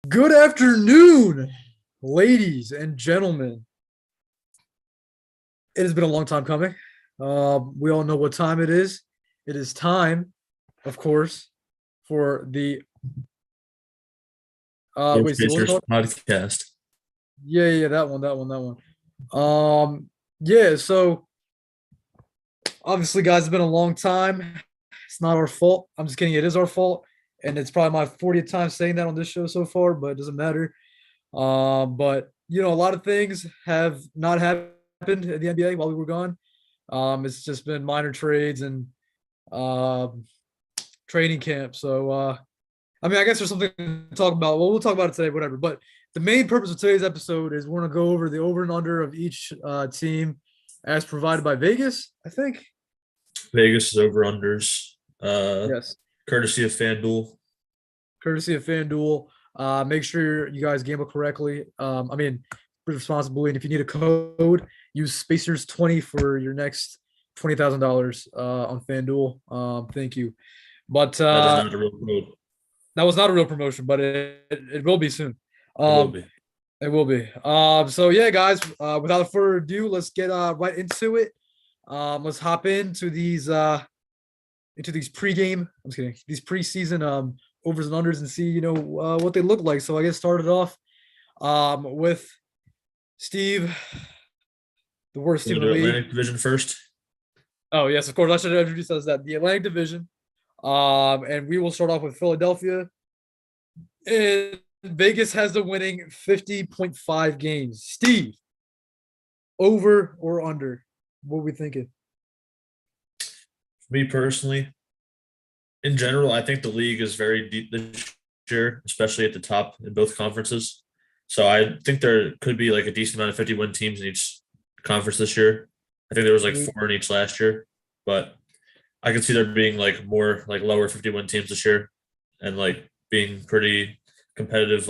Good afternoon, ladies and gentlemen. It has been a long time coming. We all know what time it is. It is time, of course, for the Sports wait, Steve, what was it Pacers called? podcast. Yeah, that one. Yeah, so obviously, guys, it's been a long time. It's not our fault. I'm just kidding, it is our fault. And it's probably my 40th time saying that on this show so far, but it doesn't matter. But a lot of things have not happened at the NBA while we were gone. It's just been minor trades and um training camp. So I mean, I guess there's something to talk about. Well, we'll talk about it today, whatever. But the main purpose of today's episode is we're gonna go over the over and under of each team as provided by Vegas, I think. Vegas is over unders. Yes. Courtesy of FanDuel. Courtesy of FanDuel. Make sure you guys gamble correctly. I mean, responsibly. And if you need a code, use Spacers20 for your next $20,000 on FanDuel. Thank you. But That is not a real code. that was not a real promotion, but it will be soon. It will Um, be. it will be. So yeah, guys. Without further ado, let's get right into it. Let's hop into these pregame. I'm just kidding. These preseason overs and unders and see what they look like. So I guess started off with Steve, the worst You team want in to the do league. Atlantic Division first? Oh yes, of course. I should have introduced us that the Atlantic Division. And we will start off with Philadelphia. And Vegas has the winning 50.5 games. Steve, over or under? What are we thinking? Me personally, in general, I think the league is very deep this year, especially at the top in both conferences. So I think there could be like a decent amount of 50-win teams in each conference this year. I think there was like four in each last year, but I could see there being like more like lower 50-win teams this year and like being pretty competitive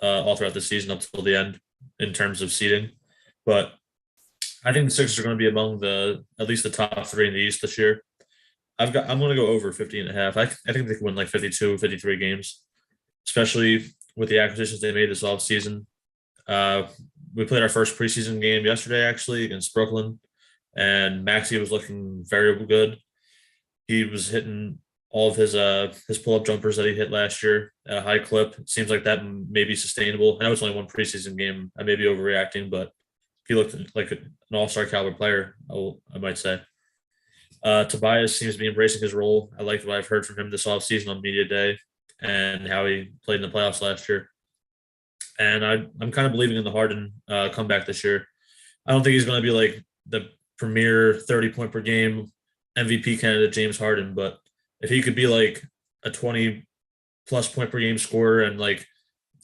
all throughout the season up till the end in terms of seeding. But I think the Sixers are going to be among the at least the top three in the East this year. I'm going to go over 50 and a half. I think they can win like 52, 53 games, especially with the acquisitions they made this offseason. Uh, we played our first preseason game yesterday, actually, against Brooklyn, and Maxey was looking very good. He was hitting all of his pull up jumpers that he hit last year at a high clip. It seems like that may be sustainable. I know it's only one preseason game. I may be overreacting, but he looked like an all star caliber player. I might say. Tobias seems to be embracing his role. I like what I've heard from him this offseason on media day and how he played in the playoffs last year. And I'm kind of believing in the Harden comeback this year. I don't think he's going to be like the premier 30 point per game MVP candidate James Harden, but if he could be like a 20 plus point per game scorer and like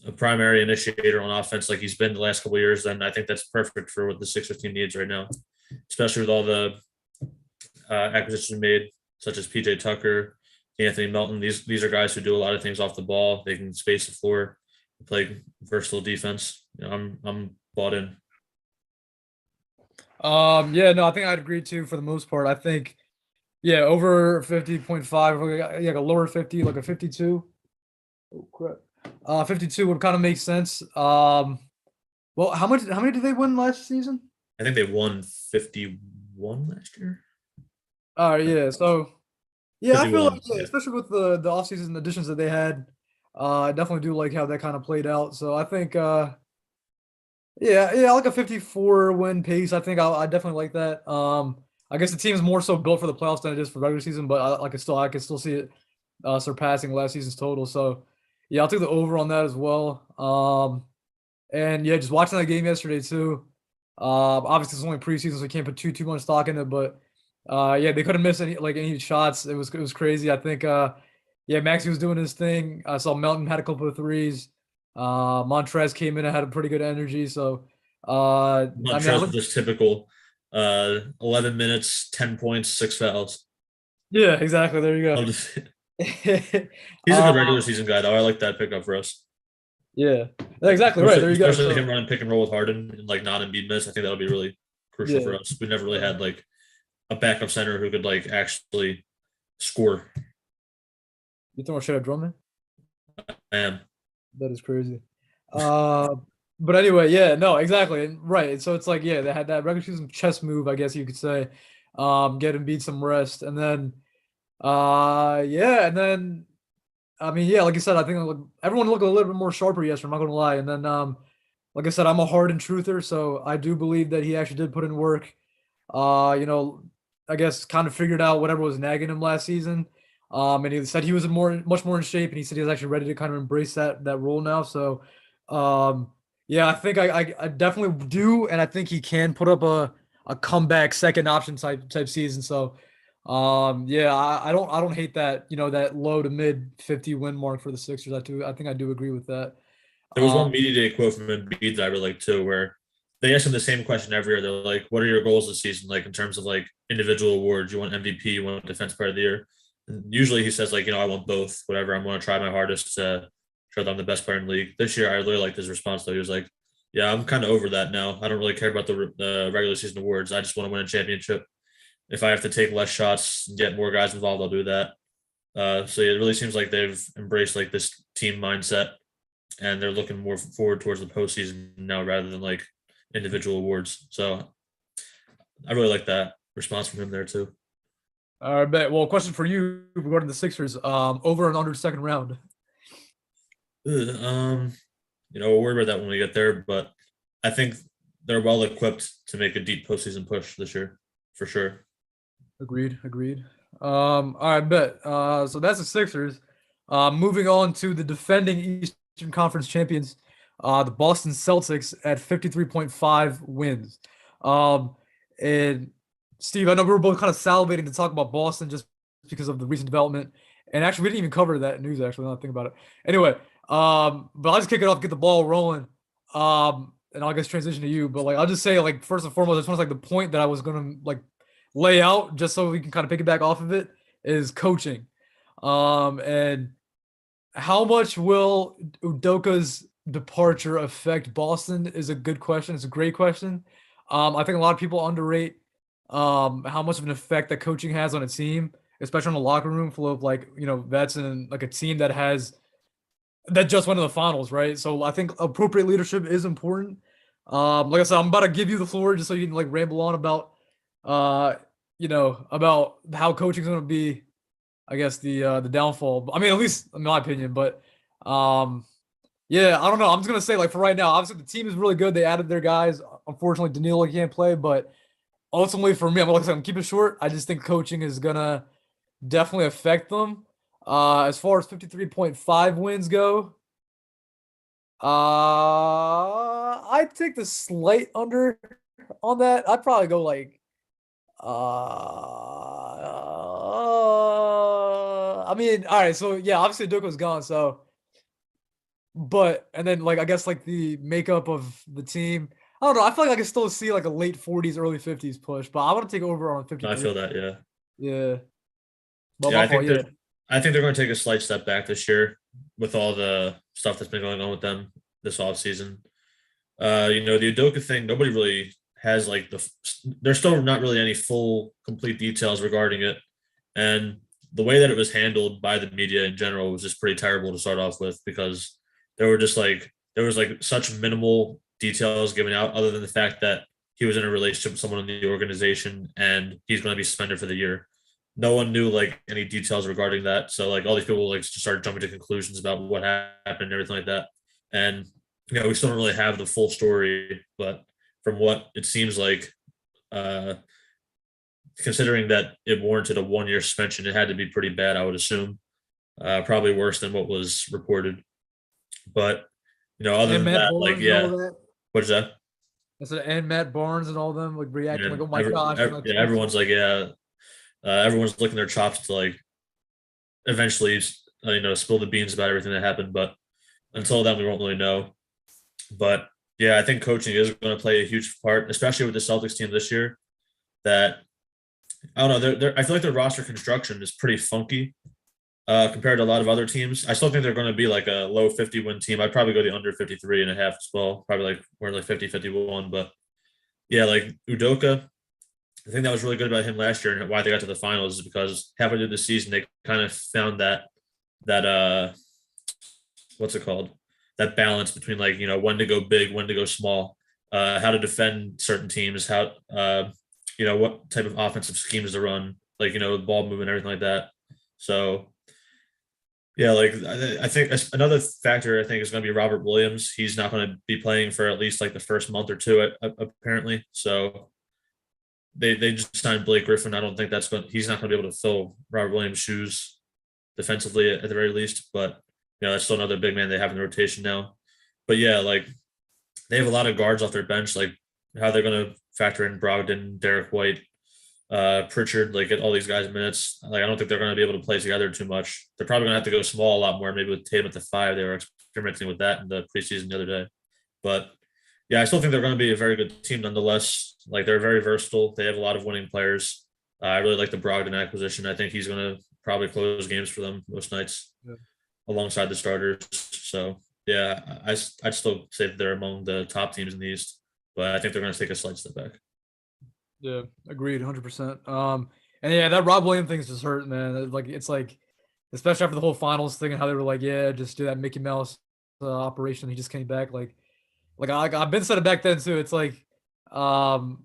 a primary initiator on offense like he's been the last couple of years, then I think that's perfect for what the Sixers team needs right now, especially with all the acquisitions made, such as PJ Tucker, Anthony Melton. These are guys who do a lot of things off the ball. They can space the floor, play versatile defense. I'm bought in. Yeah, no, I think I'd agree too for the most part. I think, yeah, over 50.5, like a lower 50, like a 52. Oh crap. 52 would kind of make sense. Well, how many did they win last season? I think they won 51 last year. All right, yeah. So yeah, I feel like 51. yeah, Yeah. especially with the offseason additions that they had, I definitely do like how that kind of played out. So I think yeah, like a 54 win pace. I think I definitely like that. I guess the team is more so built for the playoffs than it is for regular season, but I can still see it surpassing last season's total. So yeah, I'll take the over on that as well. And yeah, just watching that game yesterday too. Obviously it's only preseason, so we can't put too much stock in it, but yeah, they couldn't miss any shots. It was crazy. I think yeah, Maxey was doing his thing. I saw Melton had a couple of threes. Montrez came in and had a pretty good energy. So I mean, Montrez with this typical 11 minutes, 10 points, six fouls. yeah, exactly. There you I'll go. just, he's a uh, good regular season guy, though. I like that pickup for us. yeah, exactly right. There you go. Especially him So running pick and roll with Harden and like not Embiid miss. I think that'll be really crucial yeah, for us. We never really had like a backup center who could like actually score. you throwing shit at Drummond? I am. That is crazy. Uh, but anyway, yeah, no, exactly, and right. And so it's like, yeah, they had that regular season chess move, I guess you could say. Get Embiid some rest, and then, yeah, and then I mean, yeah, like I said, I think everyone looked a little bit more sharper yesterday. I'm not gonna lie. And then, like I said, I'm a hardened truther, so I do believe that he actually did put in work. You know, I guess kind of figured out whatever was nagging him last season. And he said he was much more in shape, and he said he was actually ready to kind of embrace that role now. So, um, yeah, I think I definitely do, and I think he can put up a comeback second option type season. So, yeah, I don't hate that, that low to mid 50 win mark for the Sixers. I think I do agree with that. There was one media day quote from Embiid that I really like too, where they ask him the same question every year. They're like, "What are your goals this season? Like in terms of like individual awards? You want MVP? You want Defense Player of the Year?" And usually he says like, I want both. Whatever. I'm going to try my hardest to show that I'm the best player in the league. This year, I really liked his response though. He was like, "Yeah, I'm kind of over that now. I don't really care about the regular season awards. I just want to win a championship. If I have to take less shots and get more guys involved, I'll do that." So yeah, it really seems like they've embraced like this team mindset, and they're looking more forward towards the postseason now rather than like individual awards. So I really like that response from him there too. All right, bet. Well, question for you regarding the Sixers, over and under second round. Ugh, we'll worry about that when we get there, but I think they're well equipped to make a deep postseason push this year for sure. Agreed, agreed. All right, bet. So that's the Sixers. Moving on to the defending Eastern Conference champions, the Boston Celtics at 53.5 wins. And Steve, I know we were both kind of salivating to talk about Boston just because of the recent development. And actually, we didn't even cover that news, actually, now that I think about it. Anyway, but I'll just kick it off, get the ball rolling. And I'll guess transition to you. But like I'll just say, like, first and foremost, this one's like the point that I was gonna like lay out just so we can kind of piggyback off of it is coaching. And how much will Udoka's departure affect Boston is a good question. It's a great question. I think a lot of people underrate how much of an effect that coaching has on a team, especially in a locker room full of like, vets and like a team that just went to the finals, right? So I think appropriate leadership is important. Like I said, I'm about to give you the floor just so you can like ramble on uh, about how coaching's going to be, I guess the downfall. I mean, at least in my opinion. But yeah, I don't know. I'm just gonna say like for right now, obviously the team is really good. They added their guys. Unfortunately, Danilo can't play, but ultimately for me, I'm like I said, I'm keeping it short. I just think coaching is gonna definitely affect them. As far as 53.5 wins go, I'd take the slight under on that. I'd probably go like I mean, all right, so yeah, obviously Duke was gone, so but and then like I guess like the makeup of the team, I don't know. I feel like I can still see like a late 40s, early 50s push, but I want to take over on I 53. feel that, yeah. Yeah, but Yeah, my fault. Yeah, I think they're going to take a slight step back this year with all the stuff that's been going on with them this off season. The Udoka thing, nobody really has like there's still not really any full complete details regarding it. And the way that it was handled by the media in general was just pretty terrible to start off with, because there was like such minimal details given out other than the fact that he was in a relationship with someone in the organization and he's going to be suspended for the year. No one knew like any details regarding that. So like all these people like just started jumping to conclusions about what happened and everything like that. And we still don't really have the full story, but from what it seems like, uh, considering that it warranted a 1 year suspension, it had to be pretty bad, I would assume. Probably worse than what was reported. But other and than Matt that, like, Barnes and all yeah, that. what is that? I said and Matt Barnes and all them like reacting like, And oh my gosh, and like yeah, everyone's like, yeah, everyone's licking their chops to like eventually, spill the beans about everything that happened. But until then, we won't really know. But yeah, I think coaching is going to play a huge part, especially with the Celtics team this year. That I don't know. I feel like their roster construction is pretty funky compared to a lot of other teams. I still think they're going to be like a low 50 win team. I'd probably go the under 53 and a half as well. Probably like we're like 50, 51. But yeah, like Udoka, the thing that was really good about him last year and why they got to the finals is because halfway through the season, they kind of found that what's it called? that balance between like when to go big, when to go small, how to defend certain teams, how what type of offensive schemes to run, like the ball movement, everything like that. So yeah, like I think another factor I think is going to be Robert Williams. He's not going to be playing for at least like the first month or two, apparently. So they just signed Blake Griffin. I don't think he's not going to be able to fill Robert Williams' shoes defensively at the very least. But that's still another big man they have in the rotation now. But yeah, like they have a lot of guards off their bench. Like how they're going to factor in Brogdon, Derek White, Pritchard, like get all these guys minutes. Like I don't think they're going to be able to play together too much. They're probably going to have to go small a lot more. Maybe with Tatum at the 5, they were experimenting with that in the preseason the other day. But yeah, I still think they're going to be a very good team nonetheless. Like they're very versatile. They have a lot of winning players. I really like the Brogdon acquisition. I think he's going to probably close games for them most nights, alongside the starters. So yeah, I'd still say that they're among the top teams in the East, but I think they're going to take a slight step back. Yeah, agreed, 100%. And yeah, that Rob Williams thing is just hurt, man. Like it's like, especially after the whole finals thing and how they were like, yeah, just do that Mickey Mouse operation. He just came back. Like I've been said it back then too. Um,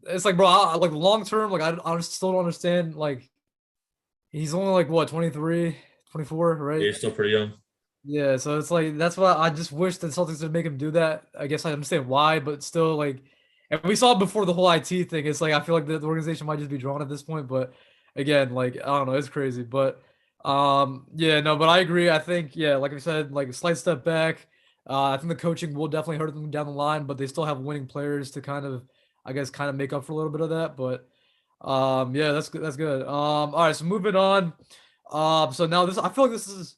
it's like, bro, like long term, like I just still don't understand. Like he's only like what 23, 24, Yeah, right? he's still pretty young. Yeah, so it's like that's why I just wish the Celtics would make him do that. I guess I understand why, but still, like, and we saw it before the whole IT thing. It's like I feel like the organization might just be drawn at this point. But again, like I don't know, it's crazy. But yeah, no, but I agree. I think yeah, like I said, like a slight step back. I think the coaching will definitely hurt them down the line, but they still have winning players to kind of, I guess, kind of make up for a little bit of that. But yeah, that's good. That's good. All right, so moving on. So now this, I feel like this is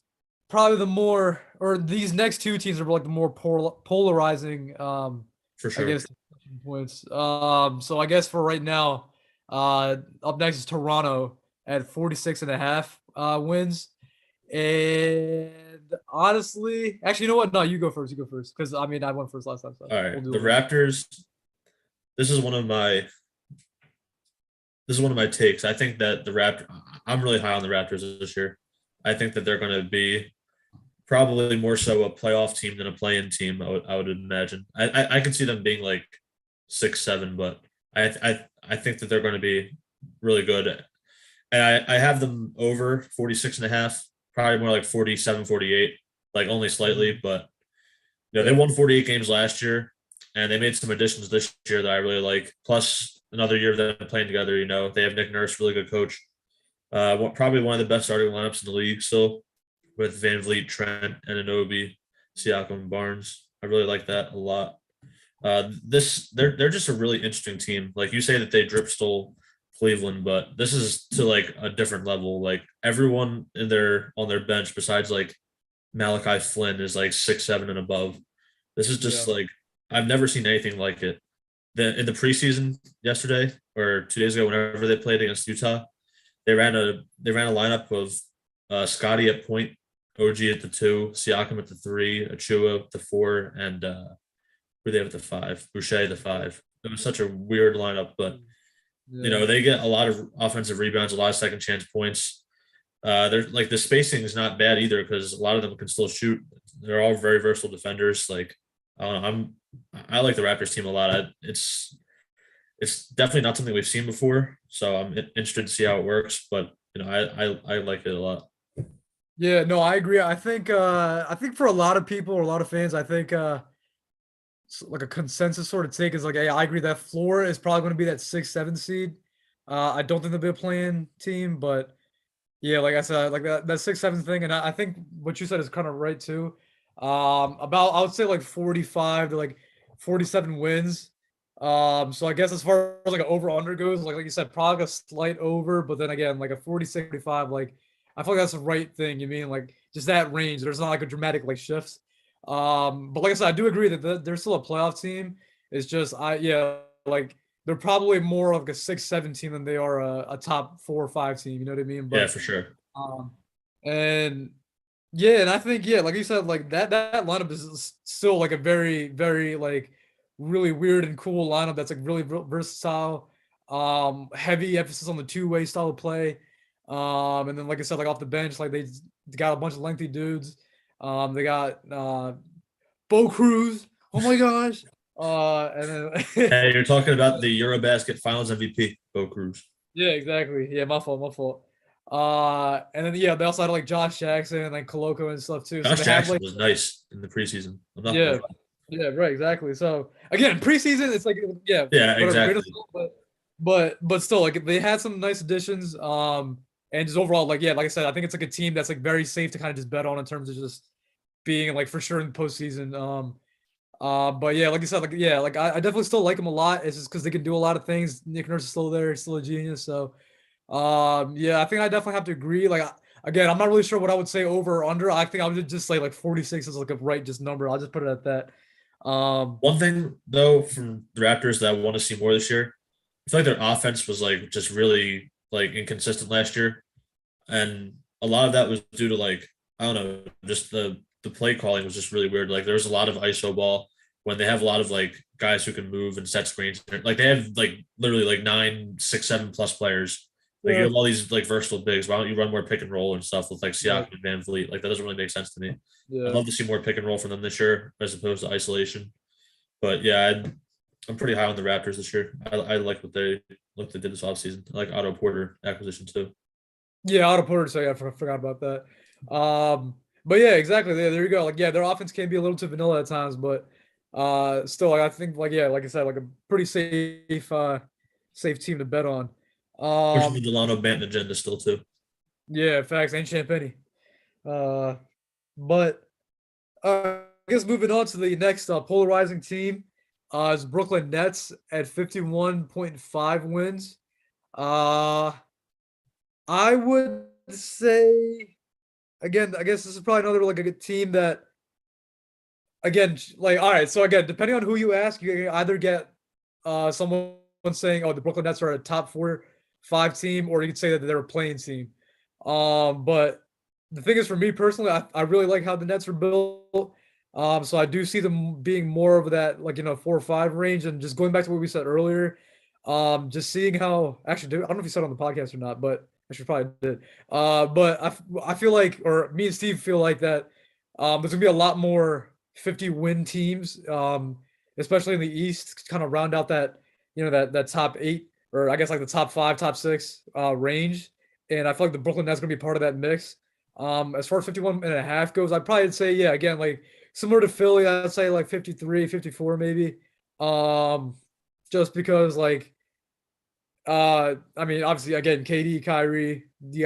probably the more, or these next two teams are like the more polarizing, For I sure. guess, points. So I guess for right now, up next is Toronto at 46 and a half wins. And honestly, actually, you know what? No, you go first. You go first. Because I mean, I went first last time, so All we'll right. do The it. Raptors, this is one of my takes. I think that I'm really high on the Raptors this year. I think that they're going to be probably more so a playoff team than a play-in team. I would imagine. I could see them being like 6-7, but I think that they're going to be really good. And I have them over 46 and a half, probably more like 47, 48, like only slightly, but they won 48 games last year, and they made some additions this year that I really like. Plus another year of them playing together. They have Nick Nurse, really good coach. Probably one of the best starting lineups in the league still, with Van Vliet, Trent, Anunoby, Siakam, Barnes. I really like that a lot. They're just a really interesting team. Like you say that they drip stole Cleveland, but this is to like a different level. Like everyone on their bench besides like Malachi Flynn is like 6'7" and above. This is Yeah. just like I've never seen anything like it. In the preseason yesterday or 2 days ago, whenever they played against Utah, they ran a lineup of Scotty at point, OG at the 2, Siakam at the 3, Achua at the 4, and who they have at the 5, Boucher at the 5. It was such a weird lineup, but Yeah. they get a lot of offensive rebounds, a lot of second chance points. They're like the spacing is not bad either because a lot of them can still shoot. They're all very versatile defenders. Like I don't know, I like the Raptors team a lot. It's definitely not something we've seen before, so I'm interested to see how it works. But I like it a lot. Yeah, no, I agree. I think for a lot of people or a lot of fans, I think like a consensus sort of take is like, hey, I agree that floor is probably going to be that 6, 7 seed. I don't think they'll be a playing team, but yeah, like I said, like that 6, 7 thing, and I think what you said is kind of right too. About I would say like 45 to like 47 wins. So I guess as far as like an over under goes, like you said, probably a slight over, but then again, like a 46, 45, like I feel like that's the right thing. You mean like just that range? There's not like a dramatic like shift. But like I said, I do agree that they're still a playoff team. It's just yeah, like they're probably more like a 6, 7 team than they are a top 4 or 5 team. You know what I mean? Yeah, But for sure. um, and yeah, and I think yeah, like you said, like that lineup is still like a very very like really weird and cool lineup that's like really versatile. Heavy emphasis on the two-way style of play. And then like I said, like off the bench, like they got a bunch of lengthy dudes. They got Bo Cruz. Oh my gosh. And then Hey, you're talking about the Eurobasket Finals MVP, Bo Cruz. yeah, exactly. Yeah, my fault, my fault. And then yeah, they also had like Josh Jackson and like Koloko and stuff too. So Josh they have Jackson like was nice in the preseason. I'm not gonna yeah, lie. yeah, right, exactly. So again, preseason, it's like yeah, Yeah, whatever, great exactly. assault, but still, like they had some nice additions. And just overall, like yeah, like I said, I think it's like a team that's like very safe to kind of just bet on in terms of just being like for sure in the postseason. But yeah, like you said, like yeah, like I definitely still like him a lot. It's just because they can do a lot of things. Nick Nurse is still there, he's still a genius. So yeah, I think I definitely have to agree. Like again, I'm not really sure what I would say over or under. I think I would just say like 46 is like a right just number. I'll just put it at that. One thing though from the Raptors that I want to see more this year, I feel like their offense was like just really like inconsistent last year, and a lot of that was due to like I don't know, just the play calling was just really weird. Like there was a lot of ISO ball when they have a lot of like guys who can move and set screens. Like they have like literally like 9, 6, 7 plus players. Like you Yeah, have all these like versatile bigs. Why don't you run more pick and roll and stuff with like right. Siakam and Van Vliet? Like that doesn't really make sense to me. I'd Yeah. love to see more pick and roll from them this year as opposed to isolation. But yeah, I'm pretty high on the Raptors this year. I like what they did this offseason. I like Otto Porter acquisition too. Yeah, Otto Porter, so yeah, I forgot about that. But yeah, exactly. There you go. Like, yeah, their offense can be a little too vanilla at times, but still, like I think, like yeah, like I said, like a pretty safe team to bet on. Pushing the Um, Delano Banton agenda still too. yeah, facts ain't Champagne. Uh, but I guess moving on to the next polarizing team, is Brooklyn Nets at 51.5 wins. Uh, I would say again, I guess this is probably another like a good team that again, like all right, so again, depending on who you ask, you either get someone saying, "Oh, the Brooklyn Nets are a top 4, 5 team," or you could say that they're a playing team. But the thing is, for me personally, I really like how the Nets are built. So I do see them being more of that, like 4 or 5 range, and just going back to what we said earlier, just seeing how actually, I don't know if you said it on the podcast or not, but I should probably did. But I feel like, or me and Steve feel like that. There's gonna be a lot more 50 win teams, especially in the East, to kind of round out that that top 8, or I guess like the top 5, top 6 range. And I feel like the Brooklyn Nets gonna be part of that mix. As far as 51.5 goes, I'd probably say yeah, again like similar to Philly, I'd say like 53, 54 maybe. Um, just because like I mean, obviously, again, KD, Kyrie, you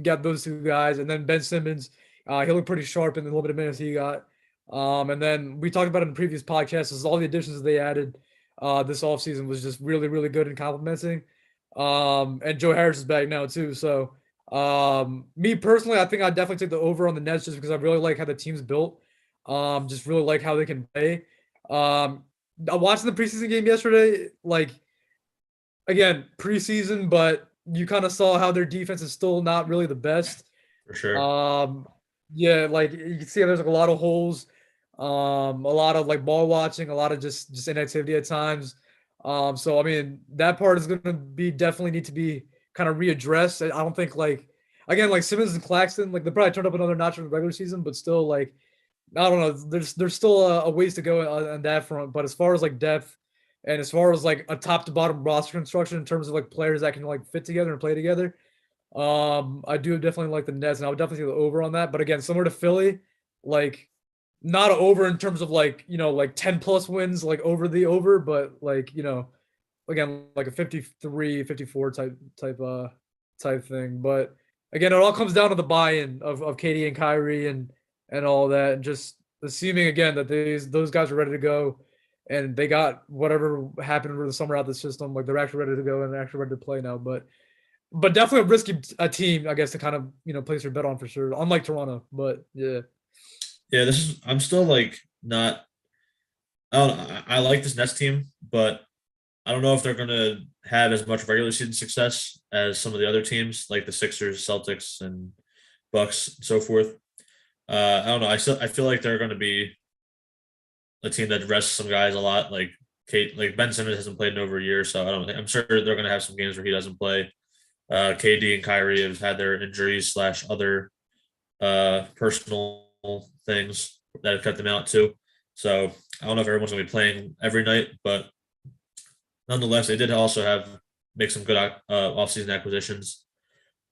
got those 2 guys, and then Ben Simmons. He looked pretty sharp in the limited minutes he got. And then we talked about it in previous podcasts. Is all the additions they added this offseason was just really, really good and complimenting. And Joe Harris is back now too. So me personally, I think I'd definitely take the over on the Nets just because I really like how the team's built. Just really like how they can play. Watching the preseason game yesterday, like again, preseason, but you kind of saw how their defense is still not really the best. For sure. Um, yeah, like you can see there's like a lot of holes, a lot of like ball watching, a lot of just inactivity at times. So I mean that part is gonna be definitely need to be kind of readdressed. I don't think like again like Simmons and Claxton like they probably turned up another notch in the regular season, but still like I don't know. There's still a ways to go on that front. But as far as like depth and as far as like a top to bottom roster construction in terms of like players that can like fit together and play together, I do definitely like the Nets, and I would definitely see the over on that. But again, similar to Philly, like not an over in terms of like like 10 plus wins, like over the over, but like again like a 53, 54 type thing. But again, it all comes down to the buy-in of Katie and Kyrie and all that, and just assuming again that those guys are ready to go, and they got whatever happened over the summer out of the system, like they're actually ready to go and they're actually ready to play now. But definitely a risky team, I guess, to kind of place your bet on for sure. Unlike Toronto, but yeah, Yeah, this is I'm still like not I don't know, I like this Nets team, but I don't know if they're gonna have as much regular season success as some of the other teams like the Sixers, Celtics, and Bucks, and so forth. I don't know. I feel like they're gonna be a team that rests some guys a lot. Like Ben Simmons hasn't played in over a year, so I don't. I'm sure they're gonna have some games where he doesn't play. KD and Kyrie have had their injuries slash other personal things that have kept them out too. So I don't know if everyone's gonna be playing every night, but nonetheless, they did also make some good offseason acquisitions.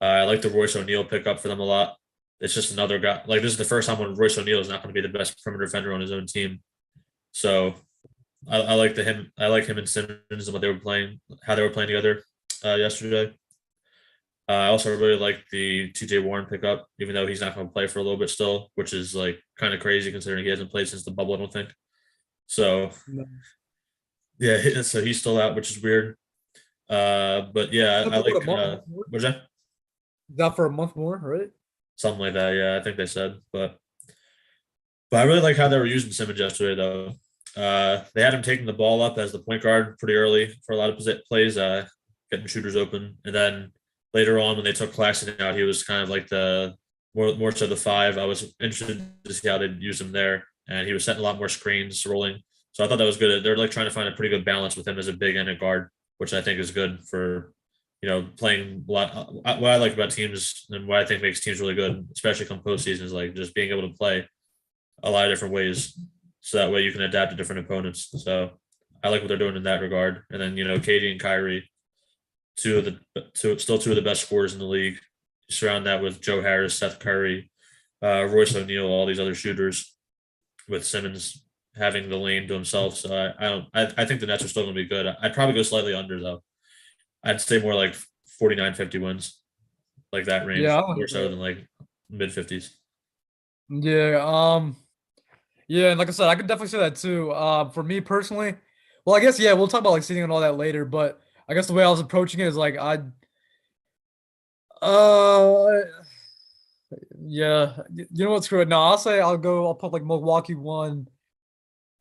I like the Royce O'Neal pickup for them a lot. It's just another guy. Like this is the first time when Royce O'Neal is not going to be the best perimeter defender on his own team. So I like him. I like him and Simmons and what they were playing, how they were playing together yesterday. I also really like the TJ Warren pickup, even though he's not going to play for a little bit still, which is like kind of crazy considering he hasn't played since the bubble. I don't think. So No. yeah, so he's still out, which is weird. But yeah, I For a like month more? what's that? Is that for a month more, right? Something like that. Yeah, I think they said, but I really like how they were using Simmons yesterday, though. They had him taking the ball up as the point guard pretty early for a lot of plays, getting shooters open, and then later on when they took Claxton out, he was kind of like the more so the five. I was interested to see how they'd use him there, and he was setting a lot more screens, rolling. So I thought that was good. They're like trying to find a pretty good balance with him as a big and a guard, which I think is good for playing a lot. What I like about teams and what I think makes teams really good, especially come postseason, is like just being able to play a lot of different ways, so that way you can adapt to different opponents. So I like what they're doing in that regard. And then KD and Kyrie, two of the best scorers in the league. You surround that with Joe Harris, Seth Curry, Royce O'Neal, all these other shooters, with Simmons having the lane to himself. So I think the Nets are still going to be good. I'd probably go slightly under though. I'd say more like 49-50 wins, like that range, Yeah, I more like so that. than like mid 50s. Yeah, yeah, and like I said, I could definitely say that too. For me personally, well, I guess yeah, we'll talk about like seating and all that later, but I guess the way I was approaching it is like uh yeah, you know what, screw it. No, I'll put like Milwaukee 1,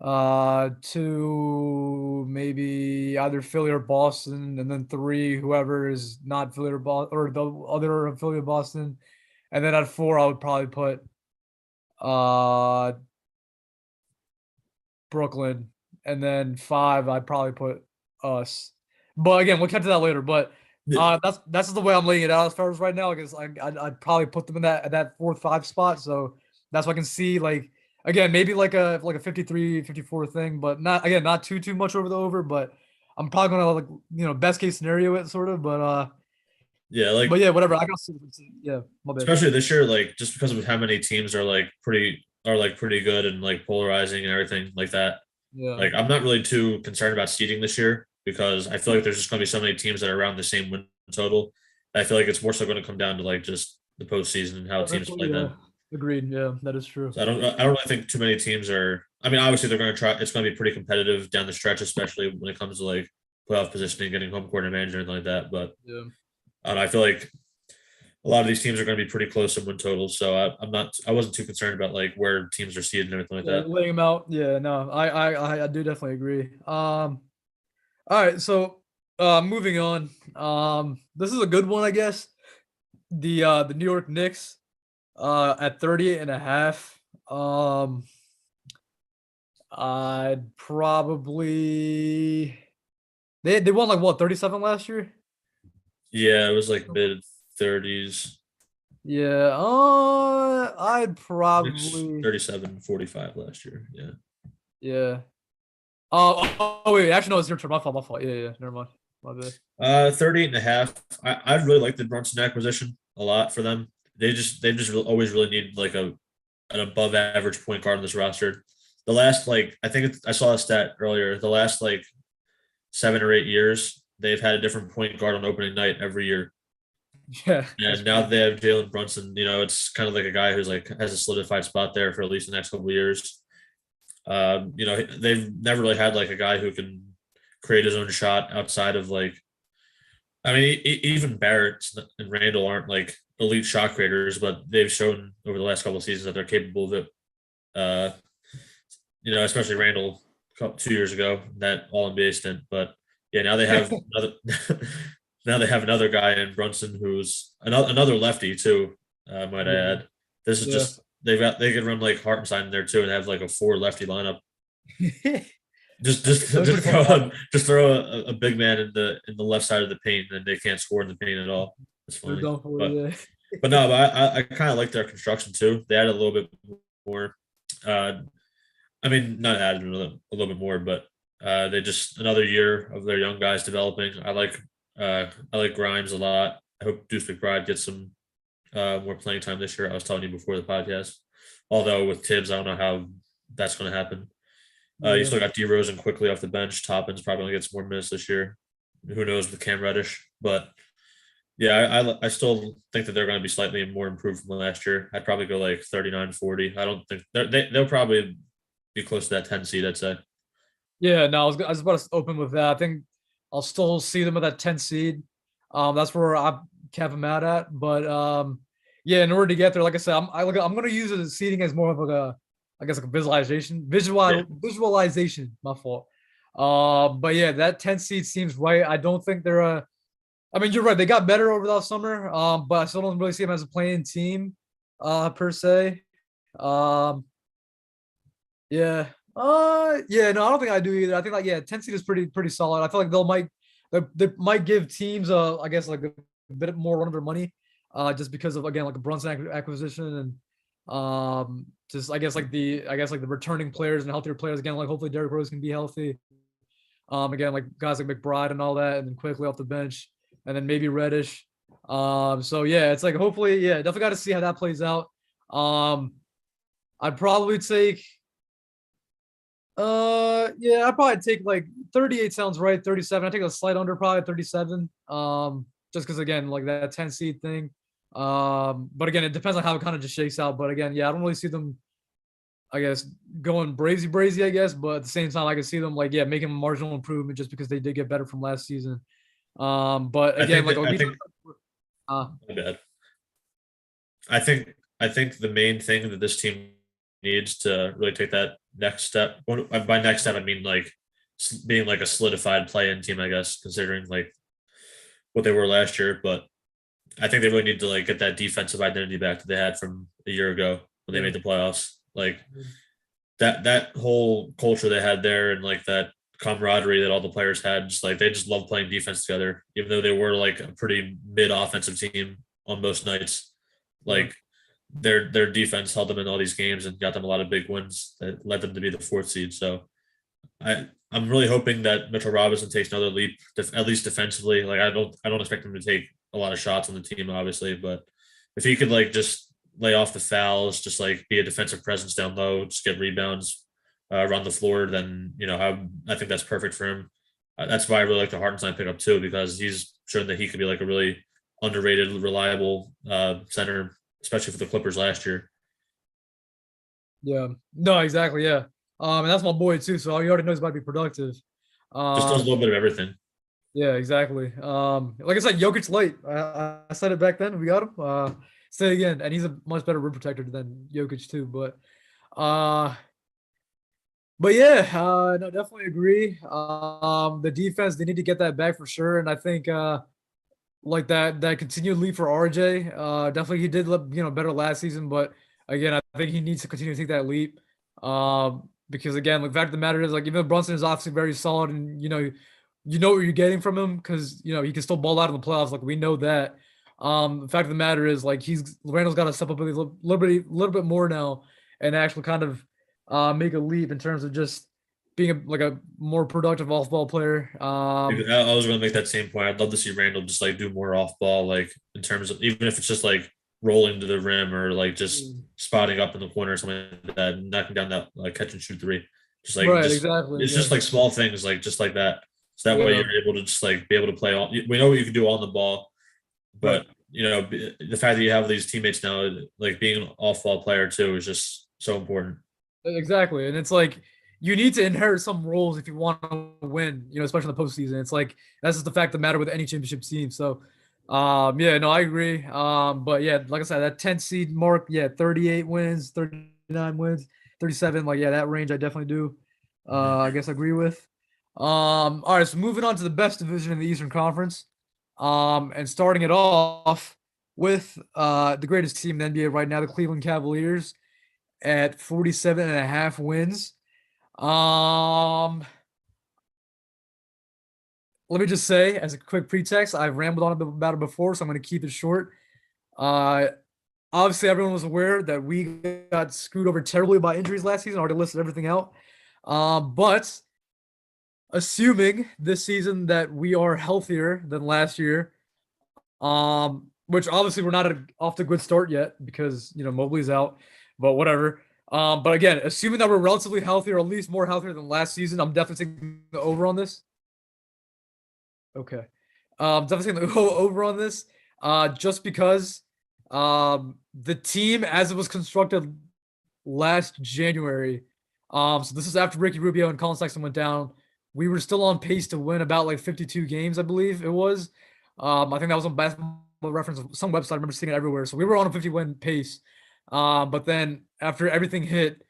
2, maybe either Philly or Boston, and then 3, whoever is not Philly or Boston or the other affiliate of Boston. And then at 4, I would probably put uh Brooklyn, and then 5, I'd probably put us. But again, we'll get to that later. But that's just the way I'm laying it out as far as right now. Because I'd probably put them in that 4th, 5 spot. So that's why I can see like again maybe like a 53, 54 thing, but not too much over the over. But I'm probably gonna like best case scenario it sort of. Yeah, like But yeah, whatever. I got yeah, my bad. especially this year, like just because of how many teams are pretty good and like polarizing and everything like that. Yeah. Like I'm not really too concerned about seeding this year because I feel like there's just going to be so many teams that are around the same win total. I feel like it's more so going to come down to like just the postseason and how teams play Yeah. then. Agreed. Yeah, that is true. So I don't really think too many teams are. I mean, obviously they're going to try. It's going to be pretty competitive down the stretch, especially when it comes to like playoff positioning, getting home court advantage, or anything like that. But Yeah. I feel like a lot of these teams are going to be pretty close in win totals. So I'm not. I wasn't too concerned about like where teams are seated and everything like Yeah, that. laying them out. Yeah, no, I do definitely agree. All right, so moving on. This is a good one, I guess. The New York Knicks at 38 and a half. I'd probably they won like what 37 last year? Yeah, it was like mid 30s. Yeah, I'd Knicks probably 37-45 last year. Yeah. yeah. Wait, actually no, it's your turn. My fault. Yeah, yeah, never mind. My bad. 38 and a half. I really like the Brunson acquisition a lot for them. They've just always really needed like an above average point guard on this roster. The last like I think I saw a stat earlier. The last like 7 or 8 years, they've had a different point guard on opening night every year. Yeah, that's And now that crazy. they have Jalen Brunson, it's kind of like a guy who's like has a solidified spot there for at least the next couple of years. They've never really had like a guy who can create his own shot outside of like. I mean, even Barrett and Randall aren't like elite shot creators, but they've shown over the last couple of seasons that they're capable of it. Uh, especially Randall 2 years ago, that All NBA stint. But yeah, now they have another. Now they have another guy in Brunson who's another lefty too. Might I Yeah, add? This is yeah. just they could run like Hartenstein in there too and have like a four lefty lineup. Just just That was just pretty fun to throw watch. just throw a big man in the left side of the paint and they can't score in the paint at all. It's They're funny, done for, but yeah. but no, but I kind of like their construction too. They added a little bit more. Uh, I mean, not added a little bit more, but they just another year of their young guys developing. I like Grimes a lot. I hope Deuce McBride gets some more playing time this year. I was telling you before the podcast. Although with Tibbs, I don't know how that's going to happen. You Yeah. still got DeRozan quickly off the bench. Toppin's probably going to get some more minutes this year. Who knows with Cam Reddish? But yeah, I still think that they're going to be slightly more improved from last year. I'd probably go like 39-40. I don't think they'll probably be close to that 10 seed, I'd say. Yeah, no, I was about to open with that. I think I'll still see them at that 10 seed. That's where I cap them out at. But yeah, in order to get there, like I said, I'm gonna use the seeding as more of like a, I guess like a Yeah. visualization. My fault. But yeah, that 10 seed seems right. I don't think they're a. I mean, you're right. They got better over the summer. But I still don't really see them as a playing team, per se. Um, yeah. Yeah, no, I don't think I do either. I think like yeah, 10 seed is pretty solid. I feel like they might give teams I guess like a bit more run of their money, just because of again like a Brunson acquisition and just I guess like the returning players and healthier players again, like hopefully Derrick Rose can be healthy. Again, like guys like McBride and all that, and then quickly off the bench, and then maybe Reddish. So yeah, it's like hopefully, yeah, definitely got to see how that plays out. I'd probably take yeah, I'd probably take like 38 sounds right. 37. I take a slight under probably 37. Just because again, like that 10 seed thing. But again, it depends on how it kind of just shakes out. But again, yeah, I don't really see them, I guess, going brazy, I guess. But at the same time, I can see them like, yeah, making a marginal improvement just because they did get better from last season. But I again, think like that I we think uh my bad. I think the main thing that this team needs to really take that next step. By next step, I mean like being like a solidified play-in team, I guess, considering like what they were last year. But I think they really need to like get that defensive identity back that they had from a year ago when they yeah. made the playoffs. Like that whole culture they had there and like that camaraderie that all the players had, just like they just love playing defense together, even though they were like a pretty mid offensive team on most nights. Yeah. Like their defense held them in all these games and got them a lot of big wins that led them to be the fourth seed. So I'm really hoping that Mitchell Robinson takes another leap, at least defensively. Like I don't expect him to take a lot of shots on the team, obviously, but if he could like just lay off the fouls, just like be a defensive presence down low, just get rebounds, run the floor, then I think that's perfect for him. That's why I really like the Hartenstein pickup too, because he's shown that he could be like a really underrated, reliable center, especially for the Clippers last year. Yeah. No, exactly. Yeah. And that's my boy too. So you already know he's about to be productive. Just does a Um, little bit of everything. Yeah, exactly. Like I said, Jokic late. I said it back then. We got him. Say it again, and he's a much better rim protector than Jokic too. Uh, but yeah, no, definitely agree. The defense they need to get that back for sure, and I think like that continued lead for RJ. Definitely he did look better last season, but again, I think he needs to continue to take that leap. Because again, like the fact of the matter is, like even though Brunson is obviously very solid, and you know what you're getting from him because he can still ball out in the playoffs. Like we know that. The fact of the matter is, like Randall's got to step up a little bit more now, and actually kind of make a leap in terms of just being like a more productive off ball player. I was going to make that same point. I'd love to see Randall just like do more off ball, like in terms of even if it's just like rolling to the rim or like just spotting up in the corner or something like that, knocking down that like catch and shoot three. Right, Just exactly, it's just like small things like just like that. So that way yeah, you're able to just like be able to play all. We know what you can do on the ball, right. but the fact that you have these teammates now, like being an off ball player too, is just so important. Exactly. And it's like you need to inherit some roles if you want to win, especially in the postseason. It's like that's just the fact of the matter with any championship team. So yeah, no, I agree. But yeah, like I said, that 10 seed mark, yeah, 38 wins, 39 wins, 37, like yeah, that range I definitely do I guess agree with. All right, so moving on to the best division in the Eastern Conference. And starting it off with the greatest team in the NBA right now, the Cleveland Cavaliers at 47 and a half wins. Um, Let me just say, as a quick pretext, I've rambled on about it before, so I'm going to keep it short. Uh, obviously everyone was aware that we got screwed over terribly by injuries last season. Already listed everything out. But assuming this season that we are healthier than last year, which obviously we're not off to a good start yet because Mobley's out, but whatever. But again, assuming that we're relatively healthy or at least more healthier than last season, I'm definitely taking the over on this. Okay. Definitely taking the over on this. Just because the team as it was constructed last January, so this is after Ricky Rubio and Colin Sexton went down. We were still on pace to win about like 52 games, I believe it was. I think that was on Basketball Reference, some website. I remember seeing it everywhere. So we were on a 50-win pace. But then after everything hit,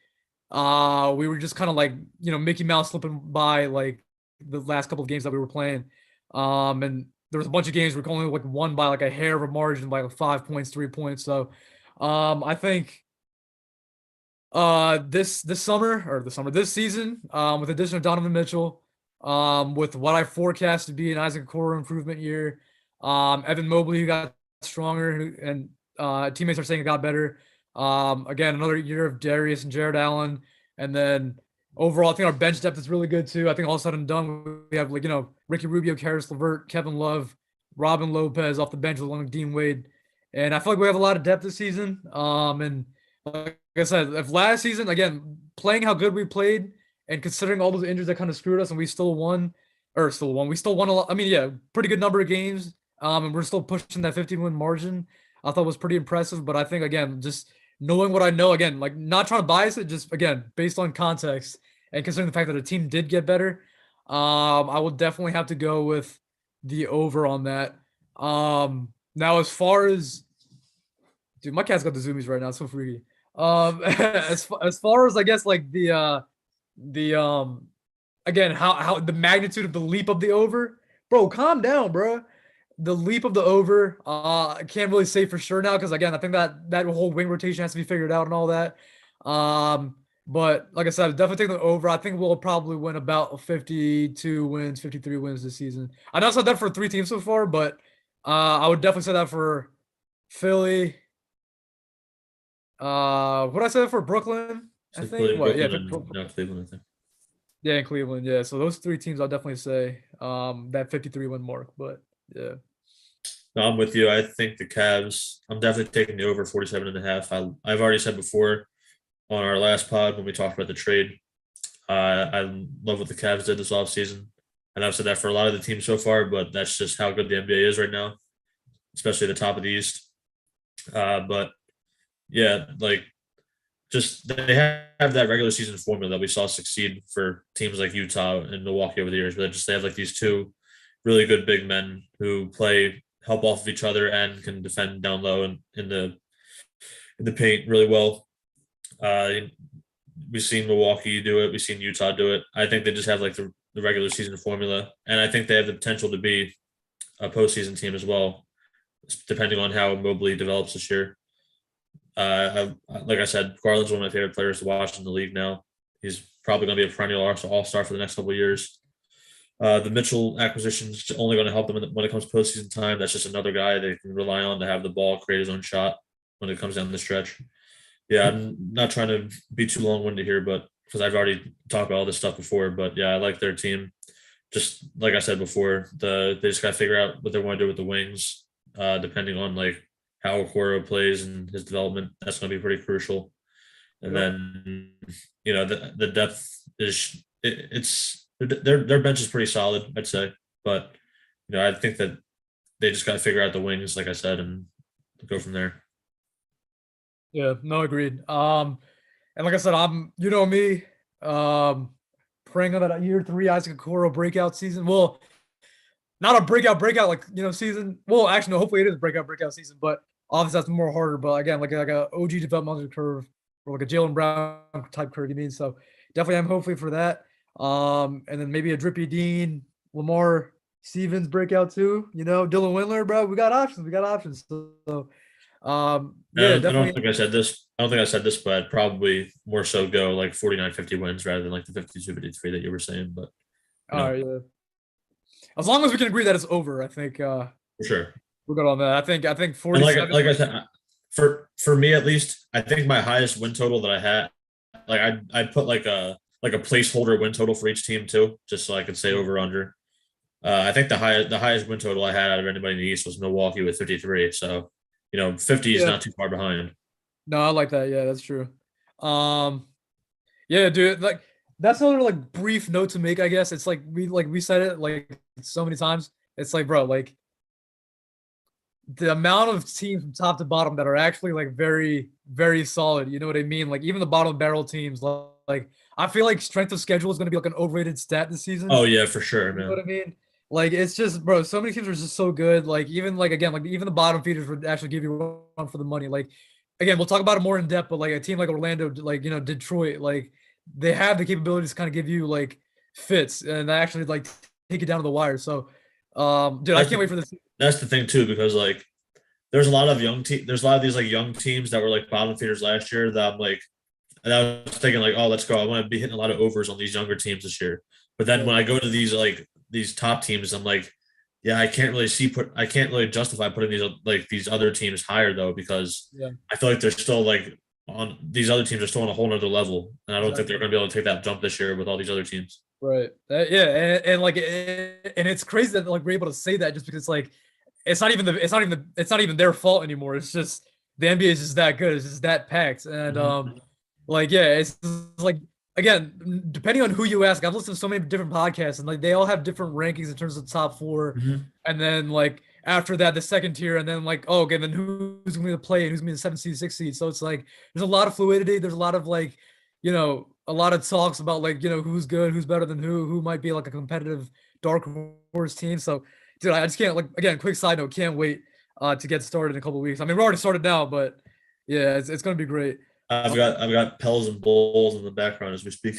we were just kind of like, Mickey Mouse slipping by like the last couple of games that we were playing. And there was a bunch of games where we only like won by like a hair of a margin by like 5 points, 3 points. So I think this season, with the addition of Donovan Mitchell, with what I forecast to be an Isaac Okoro improvement year, Evan Mobley who got stronger and teammates are saying it got better. Again, another year of Darius and Jared Allen, and then overall, I think our bench depth is really good too. I think all said and done, we have Ricky Rubio, Karis LeVert, Kevin Love, Robin Lopez off the bench along with Dean Wade, and I feel like we have a lot of depth this season. And like I said, if last season, again, playing how good we played and considering all those injuries that kind of screwed us, and we still won a lot. I mean, yeah, pretty good number of games. And we're still pushing that 15-win margin. I thought was pretty impressive. But I think again, just knowing what I know, again, like not trying to bias it, just again based on context and considering the fact that the team did get better, I will definitely have to go with the over on that. Now as far as dude, my cat's got the zoomies right now. It's so freaky. As far as I guess like the again how the magnitude of the leap of the over, bro, calm down, bro. The leap of the over, I can't really say for sure now because again, I think that whole wing rotation has to be figured out and all that. But like I said, I'm definitely taking the over. I think we'll probably win about 52 wins, 53 wins this season. I know I said that for 3 teams so far, but I would definitely say that for Philly. What I say for Brooklyn? I So think what? Yeah, Brooklyn and no, Cleveland, I think. yeah, in Cleveland. Yeah, so those 3 teams, I'll definitely say that 53 win mark. But yeah. No, I'm with you. I think the Cavs, I'm definitely taking the over 47 and a half. I've already said before on our last pod when we talked about the trade, I love what the Cavs did this offseason. And I've said that for a lot of the teams so far, but that's just how good the NBA is right now, especially the top of the East. But yeah, like just they have that regular season formula that we saw succeed for teams like Utah and Milwaukee over the years, but just they have like these 2 really good big men who help off of each other and can defend down low and in the paint really well. We've seen Milwaukee do it. We've seen Utah do it. I think they just have like the regular season formula, and I think they have the potential to be a postseason team as well, depending on how Mobley develops this year. Like I said, Garland's one of my favorite players to watch in the league now. He's probably going to be a perennial all-star for the next couple of years. The Mitchell acquisition is only going to help them when it comes postseason time. That's just another guy they can rely on to have the ball, create his own shot when it comes down the stretch. Yeah, I'm not trying to be too long-winded here, but because I've already talked about all this stuff before. But yeah, I like their team. Just like I said before, they just got to figure out what they want to do with the wings, depending on like how Okoro plays and his development. That's going to be pretty crucial. And then the depth is it's their bench is pretty solid, I'd say. But I think that they just got to figure out the wings, like I said, and go from there. Yeah, no, agreed. And like I said, I'm me, praying on that year 3 Isaac Okoro breakout season. Well, not a breakout like season. Well, actually, no. Hopefully, it is a breakout season. But obviously, that's more harder. But again, like a OG developmental curve or like a Jalen Brown type curve. You mean so? Definitely, I'm hopefully for that. And then maybe a Drippy Dean, Lamar Stevens breakout too. Dylan Windler, bro. We got options. So yeah, I don't definitely. think I said this. I don't think I said this, but I'd probably more so go like 49, 50 wins rather than like the 52, 53 that you were saying. But All right, yeah. As long as we can agree that it's over, I think for sure. we're good on that. I think And 47. like I said, for me at least, I think my highest win total that I had, like I'd put like a placeholder win total for each team too, just so I could say over under. I think the highest win total I had out of anybody in the East was Milwaukee with 53. So, 50 is Yeah. not too far behind. No, I like that. Yeah, that's true. Um, yeah, dude, like that's another like brief note to make, I guess. It's like we said it like so many times. It's like, bro, like the amount of teams from top to bottom that are actually like very, very solid. You know what I mean? Like even the bottom barrel teams, like I feel like strength of schedule is going to be like an overrated stat this season. Oh yeah, for sure, You know what man. I mean? Like it's just, bro, so many teams are just so good. Like even like again, like even the bottom feeders would actually give you a run for the money. Like again, we'll talk about it more in depth, but like a team like Orlando, like Detroit, like they have the capabilities to kind of give you like fits and actually like take it down to the wire. So, dude, I That's can't the, wait for this. that's the thing too, because like there's a lot of these like young teams that were like bottom feeders last year that I'm like, and I was thinking like, oh, let's go. I want to be hitting a lot of overs on these younger teams this year. But then Yeah, when I go to these top teams, I'm like, yeah, I can't really justify putting these other teams higher though, because yeah, I feel like they're still like on these other teams are still on a whole nother level. And I don't think they're exactly. gonna be able to take that jump this year with all these other teams. Right. Yeah, and like, and it's crazy that like we're able to say that just because like it's not even their fault anymore. It's just the NBA is just that good. It's just that packed, and Mhm. like yeah, it's just, like again, depending on who you ask, I've listened to so many different podcasts, and like they all have different rankings in terms of the top four, Mhm. and then like after that the second tier, and then like oh okay, then who's going to play and who's going to be the 7 seed, 6 seed. So it's like there's a lot of fluidity. There's a lot of like a lot of talks about like who's good, who's better than who might be like a competitive dark horse team. So dude, I just can't like again. Quick side note, can't wait to get started in a couple weeks. I mean, we're already started now, but yeah, it's gonna be great. I've Uh, got I've got Pels and Bulls in the background as we speak.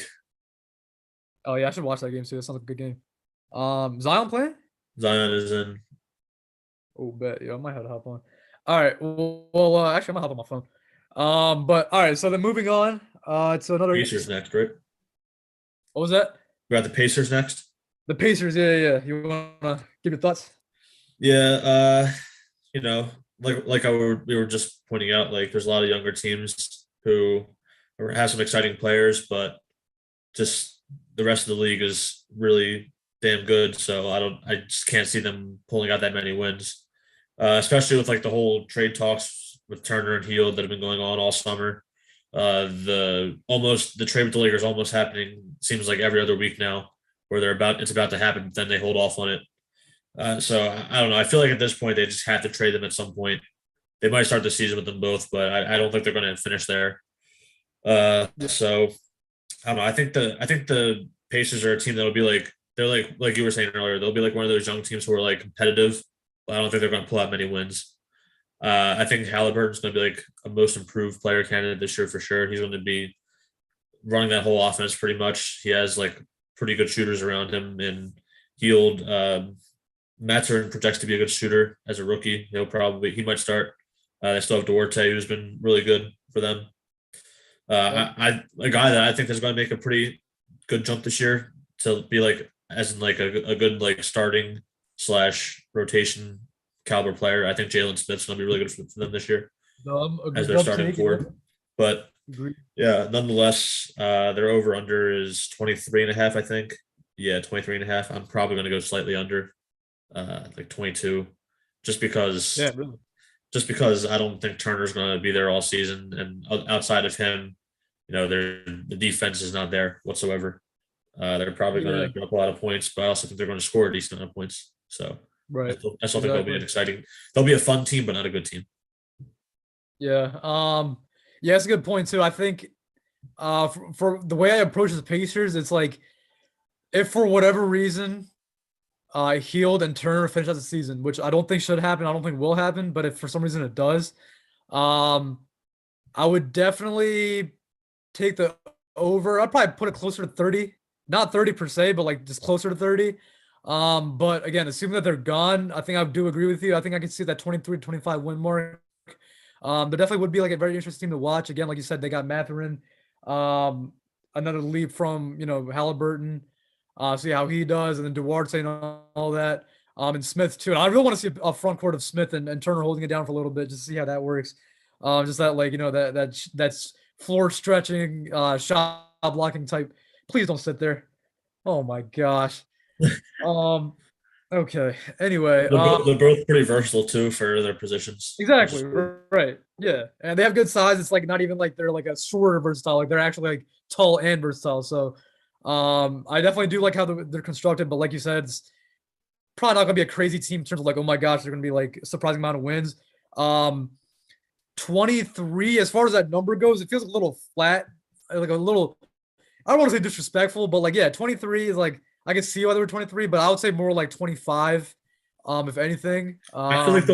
oh yeah, I should watch that game too. It sounds like a good game. Zion playing? Zion is in Oh, bet. Yeah, I might have to hop on. All right. Actually, I might hop on my phone. But all right. So then moving on. To another. Pacers next, right? What was that? We got the Pacers next. The Pacers. Yeah, yeah, yeah. You wanna give your thoughts? Yeah, you know, we were just pointing out, like there's a lot of younger teams who have some exciting players, but just the rest of the league is really damn good. So I just can't see them pulling out that many wins, especially with like the whole trade talks with Turner and Heald that have been going on all summer. The trade with the Lakers almost happening seems like every other week now, where it's about to happen, but then they hold off on it. So I don't know. I feel like at this point they just have to trade them at some point. They might start the season with them both, but I don't think they're going to finish there. Yeah. So I don't know. I think the Pacers are a team that'll be like they're like you were saying earlier. They'll be like one of those young teams who are like competitive, but I don't think they're going to pull out many wins. I think Halliburton's going to be like a most improved player candidate this year for sure. He's going to be running that whole offense pretty much. He has like pretty good shooters around him and Healed. Mathurin projects to be a good shooter as a rookie. He might start. They still have Duarte, who's been really good for them. Yep. I a guy that I think is going to make a pretty good jump this year to be like as in like a good like starting slash rotation caliber player. I think Jalen Smith's going to be really good for them this year A as good their dub starting take. Yeah. four. But Agreed. yeah, nonetheless, their over under is 23 and a half, I think. Yeah, 23 and a half. I'm probably going to go slightly under, like 22, just because Yeah. Really. just because I don't think Turner's going to be there all season, and outside of him, the defense is not there whatsoever. They're probably going Yeah. to give up a lot of points, but I also think they're going to score a decent amount of points. So Right. I still think Exactly. they'll be a fun team, but not a good team. Yeah. Yeah, that's a good point too. I think for the way I approach the Pacers, it's like if for whatever reason Healed and Turner finish out the season, which I don't think should happen, I don't think will happen, but if for some reason it does, um I would definitely take the over. I'd probably put it closer to 30. Not 30 per se, but like just closer to 30. But again, assuming that they're gone, I think I do agree with you. I think I can see that 23 25 win mark. But definitely would be like a very interesting to watch. Again, like you said, they got Matherin, um, another leap from Halliburton. See how he does, and then Duarte and all that. And Smith too. And I really want to see a front court of Smith and Turner holding it down for a little bit, just to see how that works. Just that like that's floor stretching, shot blocking type. Please don't sit there. Oh my gosh. Um. Okay. Anyway. They're both pretty versatile too for their positions, which is Exactly. cool. Right. Yeah. And they have good size. It's like not even like they're like a shorter versatile. Like they're actually like tall and versatile. So, I definitely do like how they're constructed. But like you said, it's probably not gonna be a crazy team in terms of like, oh my gosh, they're gonna be like a surprising amount of wins. Um, 23, as far as that number goes, it feels a little flat, like a little, I don't want to say disrespectful, but like, yeah, 23 is like, I can see why they were 23, but I would say more like 25, if anything. But I feel like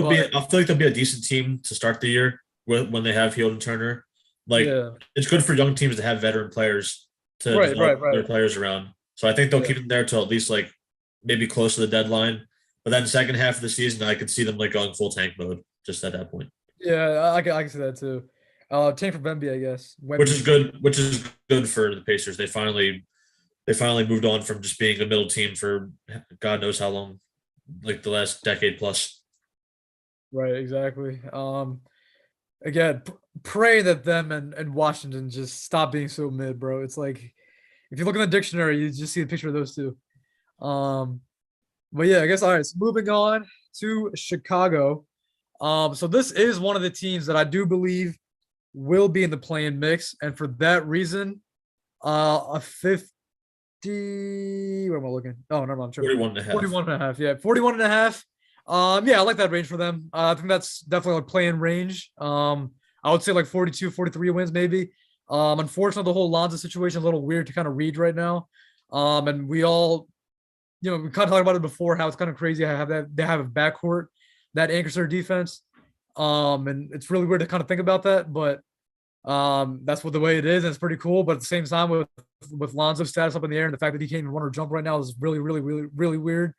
they'll be a decent team to start the year when they have Heald and Turner. Like yeah, it's good for young teams to have veteran players to right, develop right, right. their players around. So I think they'll Yeah, keep them there till at least like maybe close to the deadline. But then second half of the season, I could see them like going full tank mode just at that point, yeah, I can see that too. Tank for Wemby, I guess. which is Wemby. good. Which is good for the Pacers. They finally moved on from just being a middle team for God knows how long, like the last decade plus. Right, exactly. Again, pray that them and Washington just stop being so mid, bro. It's like if you look in the dictionary, you just see a picture of those two. Um, but yeah, I guess all right. So moving on to Chicago. So this is one of the teams that I do believe will be in the play-in mix, and for that reason, a 50. Where am I looking? Oh, never mind. I'm tripping. 41 and a half. 41 and a half. Yeah, 41 and a half. Yeah, I like that range for them. I think that's definitely like play-in range. I would say like 42, 43 wins maybe. Unfortunately, the whole Lonzo situation is a little weird to kind of read right now. And we all, we kind of talked about it before, how it's kind of crazy how they have a backcourt that anchors their defense. And it's really weird to kind of think about that, but that's what the way it is, and it's pretty cool. But at the same time, with Lonzo's status up in the air and the fact that he can't even run or jump right now is really, really, really, really weird.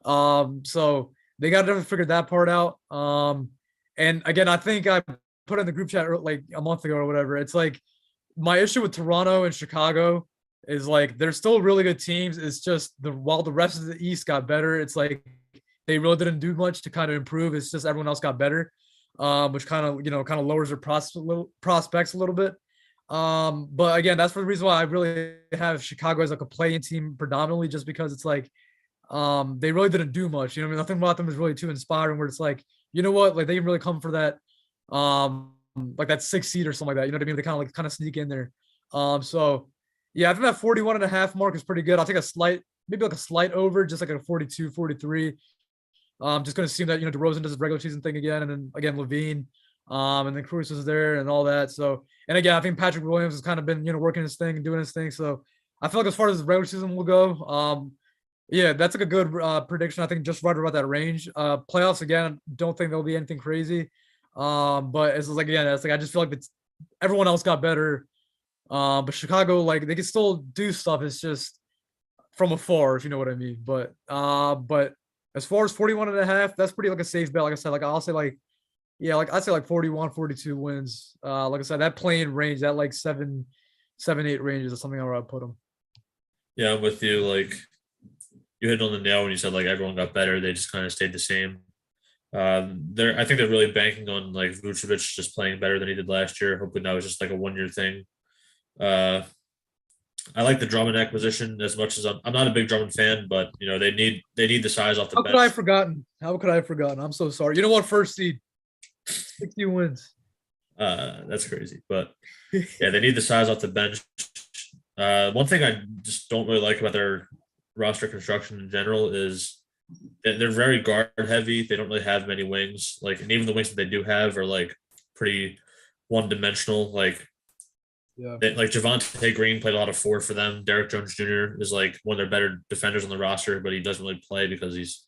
So they got to figure that part out. And again, I think I put in the group chat like a month ago or whatever. It's like my issue with Toronto and Chicago is like they're still really good teams. It's just while the rest of the East got better, it's like they really didn't do much to kind of improve. It's just everyone else got better, which kind of kind of lowers their prospects a little bit. But again, that's for the reason why I really have Chicago as like a play-in team predominantly, just because it's like they really didn't do much. You know, I mean, nothing about them is really too inspiring. Where it's like, you know what, like they can really come for that, like that 6 seed or something like that. You know what I mean? They kind of sneak in there. So yeah, I think that 41 and a half mark is pretty good. I'll take maybe like a slight over, just like a 42, 43. Just going to assume that DeRozan does his regular season thing again, and then again Levine, and then Cruz is there and all that. So, and again, I think Patrick Williams has kind of been working his thing and doing his thing. So, I feel like as far as the regular season will go, yeah, that's like a good prediction. I think just right about that range. Playoffs again, don't think there'll be anything crazy. But it's like again, it's like I just feel like everyone else got better. But Chicago, like they can still do stuff. It's just from afar, if you know what I mean. But as far as 41 and a half, that's pretty like a safe bet. Like I said, like I'll say like, yeah, like I'd say like 41, 42 wins. Like I said, that playing range, that like 8 ranges is something where I'd put them. Yeah, I'm with you. Like you hit on the nail when you said like everyone got better. They just kind of stayed the same. I think they're really banking on like Vucevic just playing better than he did last year. Hoping that was just like a 1 year thing. I like the Drummond acquisition as much as I'm not a big Drummond fan, but they need the size off the How bench. could I have forgotten? How could I have forgotten? I'm so sorry. You know what? First seed, 60 wins. That's crazy, but yeah, they need the size off the bench. One thing I just don't really like about their roster construction in general is they're very guard heavy. They don't really have many wings. Like, and even the wings that they do have are like pretty one dimensional. Like, Yeah. like Javonte Green played a lot of 4 for them. Derek Jones Jr. is like one of their better defenders on the roster, but he doesn't really play because he's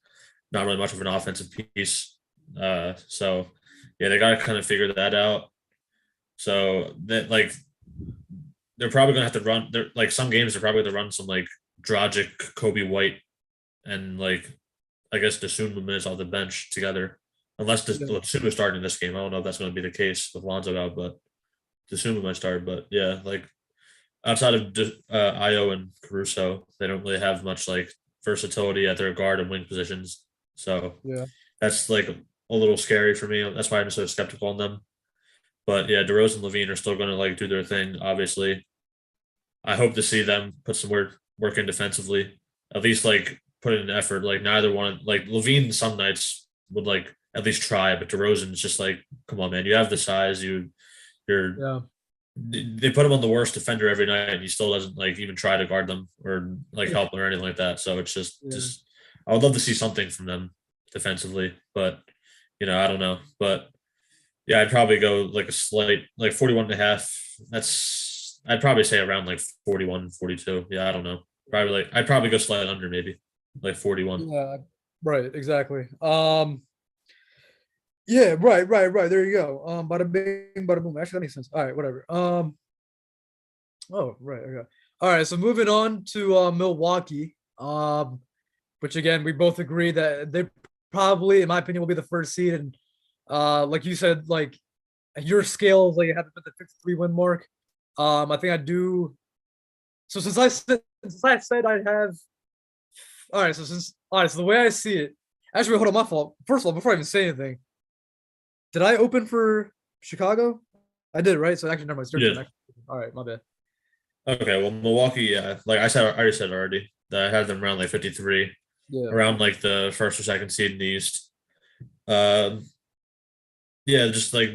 not really much of an offensive piece. So yeah, they got to kind of figure that out. So that like they're probably gonna have to run. They're like some games they're probably gonna run some like Dragic, Kobe White, and like I guess Dosunmu minutes off the bench together. Unless Dosunmu starting this game, I don't know if that's going to be the case with Lonzo out, but Dosunmu might start. But yeah, like outside of Io and Caruso, they don't really have much like versatility at their guard and wing positions. So Yeah. that's like a little scary for me. That's why I'm so skeptical on them. But yeah, DeRozan and Levine are still going to like do their thing. Obviously, I hope to see them put some work in defensively. At least like put in an effort. Like neither one, like Levine some nights would like at least try, but DeRozan's just like, come on, man, you have the size. You're Yeah. they put him on the worst defender every night, and he still doesn't like even try to guard them or like help them or anything like that. So it's Yeah. just I would love to see something from them defensively, but I don't know. But yeah, I'd probably go like a slight like 41 and a half. That's I'd probably say around like 41, 42. Yeah, I don't know. Probably like I'd probably go slightly under maybe like 41. Yeah. Right. Exactly. Yeah. Right. There you go. Bada bing, bada boom. Actually, that makes sense. All right. Whatever. Oh, right. Okay. All right. So moving on to Milwaukee. Which again, we both agree that they probably, in my opinion, will be the first seed. And like you said, like your scales, like you have to put the 53 win mark. I think I do. So since I said I have, all right. So the way I see it, actually, hold on, my fault. First of all, before I even say anything, did I open for Chicago? I did, right? So actually, never mind. It's Yeah. all right, my bad. Okay. Well, Milwaukee. Yeah. Like I already said already that I had them around like 53, Yeah. around like the first or second seed in the East. Um. Yeah. Just like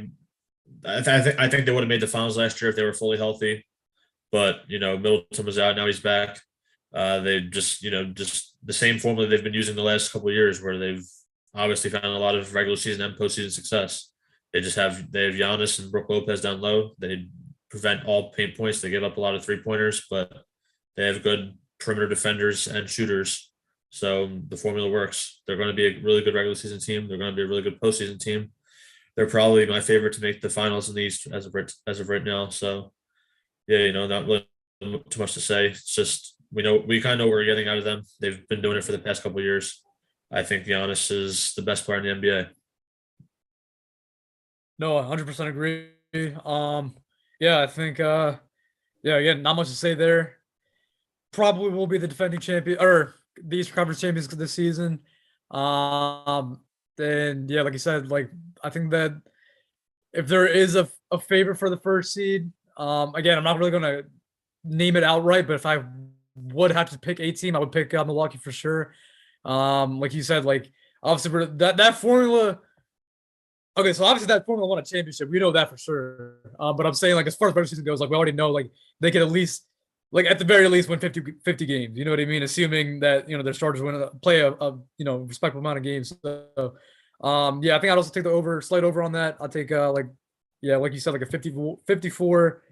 I think they would have made the finals last year if they were fully healthy. But Middleton was out. Now he's back. They just just the same formula they've been using the last couple of years, where they've obviously found a lot of regular season and postseason success. They have Giannis and Brook Lopez down low. They prevent all paint points. They give up a lot of 3 pointers, but they have good perimeter defenders and shooters. So the formula works. They're going to be a really good regular season team. They're going to be a really good postseason team. They're probably my favorite to make the finals in the East as of right now. So yeah, not really too much to say. It's just we kind of know what we're getting out of them. They've been doing it for the past couple of years. I think Giannis is the best player in the NBA. No, 100% agree. Yeah, I think yeah, again, not much to say there. Probably will be the defending champion or the Eastern Conference champions this season. Um, then yeah, like you said, like I think that if there is a favorite for the first seed, again, I'm not really gonna name it outright, but if I would have to pick a team, I would pick Milwaukee for sure. Like you said, like obviously that formula. Okay, so obviously that formula won a championship. We know that for sure. But I'm saying like as far as regular season goes, like we already know like they could at least like at the very least win 50 games. You know what I mean? Assuming that their starters play a respectable amount of games. So yeah, I think I'd also take the slight over on that. I'll take like yeah, like you said, like a 54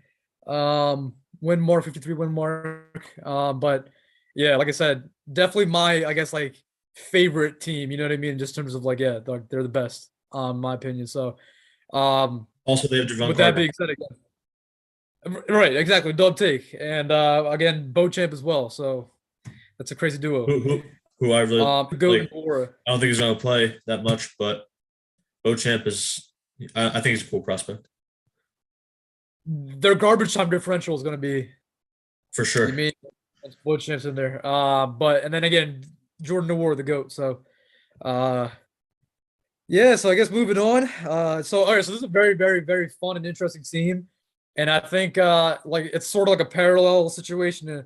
win mark, 53 win mark. But yeah, like I said, definitely my I guess like favorite team, you know what I mean? Just in terms of like, yeah, they're the best, my opinion. So um Also, they have Javon with that Carter, being said again. Right, exactly. Dub take. And again, Champ as well. So that's a crazy duo. who I really Goat and like. Bora. I don't think he's going to play that much, but Beauchamp is. I think he's a cool prospect Their garbage time differential is gonna be for you sure. mean Champ's in there. But and then again, Jordan Noir, the GOAT. So uh yeah, so I guess moving on. So all right, so this is a very, very, very fun and interesting team. And I think like it's sort of like a parallel situation to,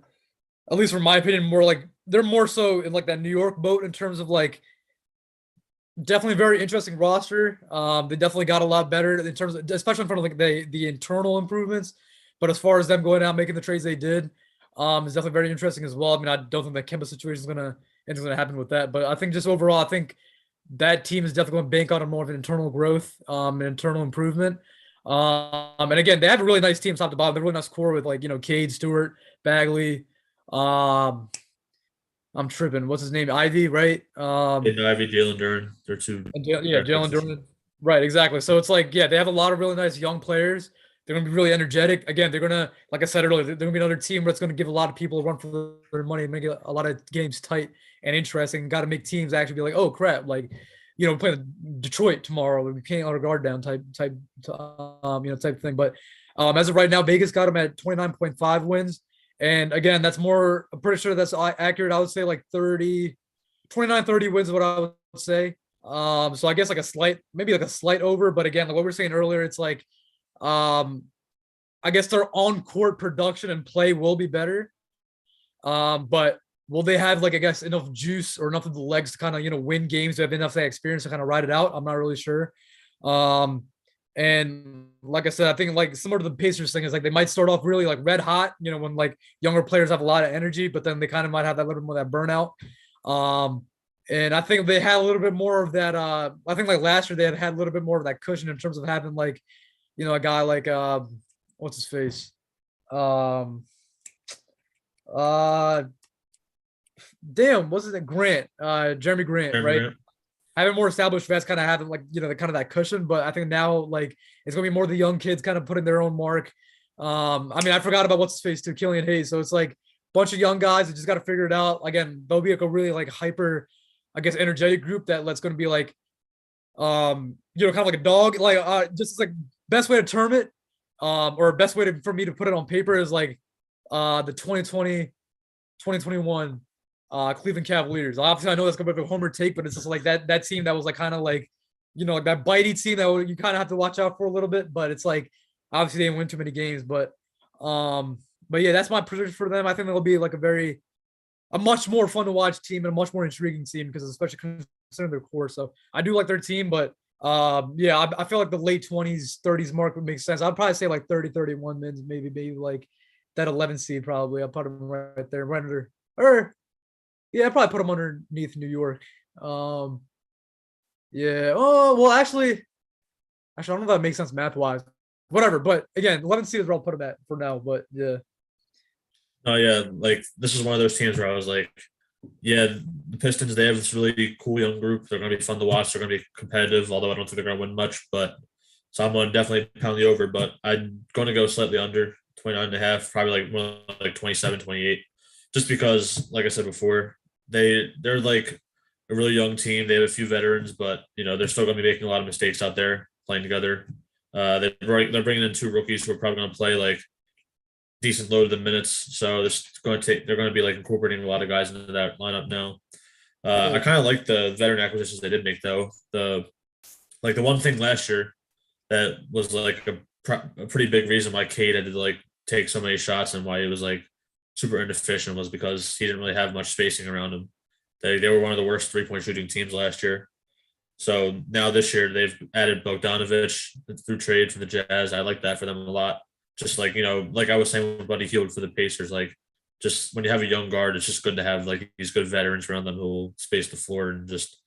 at least from my opinion, more like they're more so in like that New York boat in terms of like definitely very interesting roster. They definitely got a lot better in terms of, especially in front of like the internal improvements. But as far as them going out making the trades they did, is definitely very interesting as well. I mean, I don't think that Kemba situation is gonna happen with that, but I think just overall, I think that team is definitely going to bank on a more of an internal growth, and internal improvement. And again, they have a really nice team top to bottom. They're really nice core with like Cade, Stewart, Bagley. Um, I'm tripping. What's his name? Ivy, right? And Ivy, Jalen Duren, they're two. And yeah, Jalen Durant. Right, exactly. So it's like, yeah, they have a lot of really nice young players. They're gonna be really energetic. Again, they're gonna, like I said earlier, they're gonna be another team where it's gonna give a lot of people a run for their money and make a lot of games tight and interesting. Got to make teams actually be like, oh crap, like we're playing Detroit tomorrow. We can't let our guard down type type thing. But as of right now, Vegas got them at 29.5 wins. And again, that's more. I'm pretty sure that's accurate. I would say like 29-30 wins is what I would say. So I guess like maybe like a slight over, but again, like what we were saying earlier, it's like I guess their on court production and play will be better. But will they have like I guess enough juice or enough of the legs to kind of win games to have enough of that experience to kind of ride it out? I'm not really sure. Um, and like I said, I think like similar to the Pacers thing is like they might start off really like red hot, when like younger players have a lot of energy, but then they kind of might have that little more of that burnout. Um, and I think they had a little bit more of that. I think like last year they had a little bit more of that cushion in terms of having like, a guy like what's his face? Um, uh, damn, what's it? Grant, Jeremy Grant, right? Having more established vets kind of having like the kind of that cushion, but I think now like it's gonna be more the young kids kind of putting their own mark. I mean, I forgot about what's his face too, Killian Hayes. So it's like a bunch of young guys that just got to figure it out. Again, they'll be like a really like hyper, I guess, energetic group that's going to be like, kind of like a dog. Like, just like best way to term it, or best way for me to put it on paper is like, the 2020, 2021 Cleveland Cavaliers. Obviously, I know that's gonna be a homer take, but it's just like that team that was like kind of like, like that bitey team that you kind of have to watch out for a little bit. But it's like obviously they didn't win too many games, but yeah, that's my prediction for them. I think they'll be like a much more fun to watch team and a much more intriguing team because especially considering their core. So I do like their team, but yeah, I feel like the late 20s, 30s mark would make sense. I'd probably say like 30, 31 mins, maybe like that 11 seed probably. I'll put them right there, right under, or yeah, I'd probably put them underneath New York. Yeah. Oh, well, actually, I don't know if that makes sense math wise. Whatever. But again, 11 seed is where I'll put them at for now. But yeah. Oh yeah, like this is one of those teams where I was like, yeah, the Pistons, they have this really cool young group. They're going to be fun to watch. They're going to be competitive, although I don't think they're going to win much. But so I'm going to definitely pound the over, but I'm going to go slightly under 29 and a half, probably like more like 27, 28, just because, like I said before, they're like a really young team. They have a few veterans, but they're still going to be making a lot of mistakes out there playing together. They're bringing in two rookies who are probably going to play like decent load of the minutes. So they're going to be like incorporating a lot of guys into that lineup now. I kind of like the veteran acquisitions they did make though. The one thing last year that was like a pretty big reason why Cade had to like take so many shots and why he was like super inefficient was because he didn't really have much spacing around him. They were one of the worst 3-point shooting teams last year. So now this year they've added Bogdanovich through trade for the Jazz. I like that for them a lot. Just like, like I was saying with Buddy Hield for the Pacers, like just when you have a young guard, it's just good to have like these good veterans around them who will space the floor and just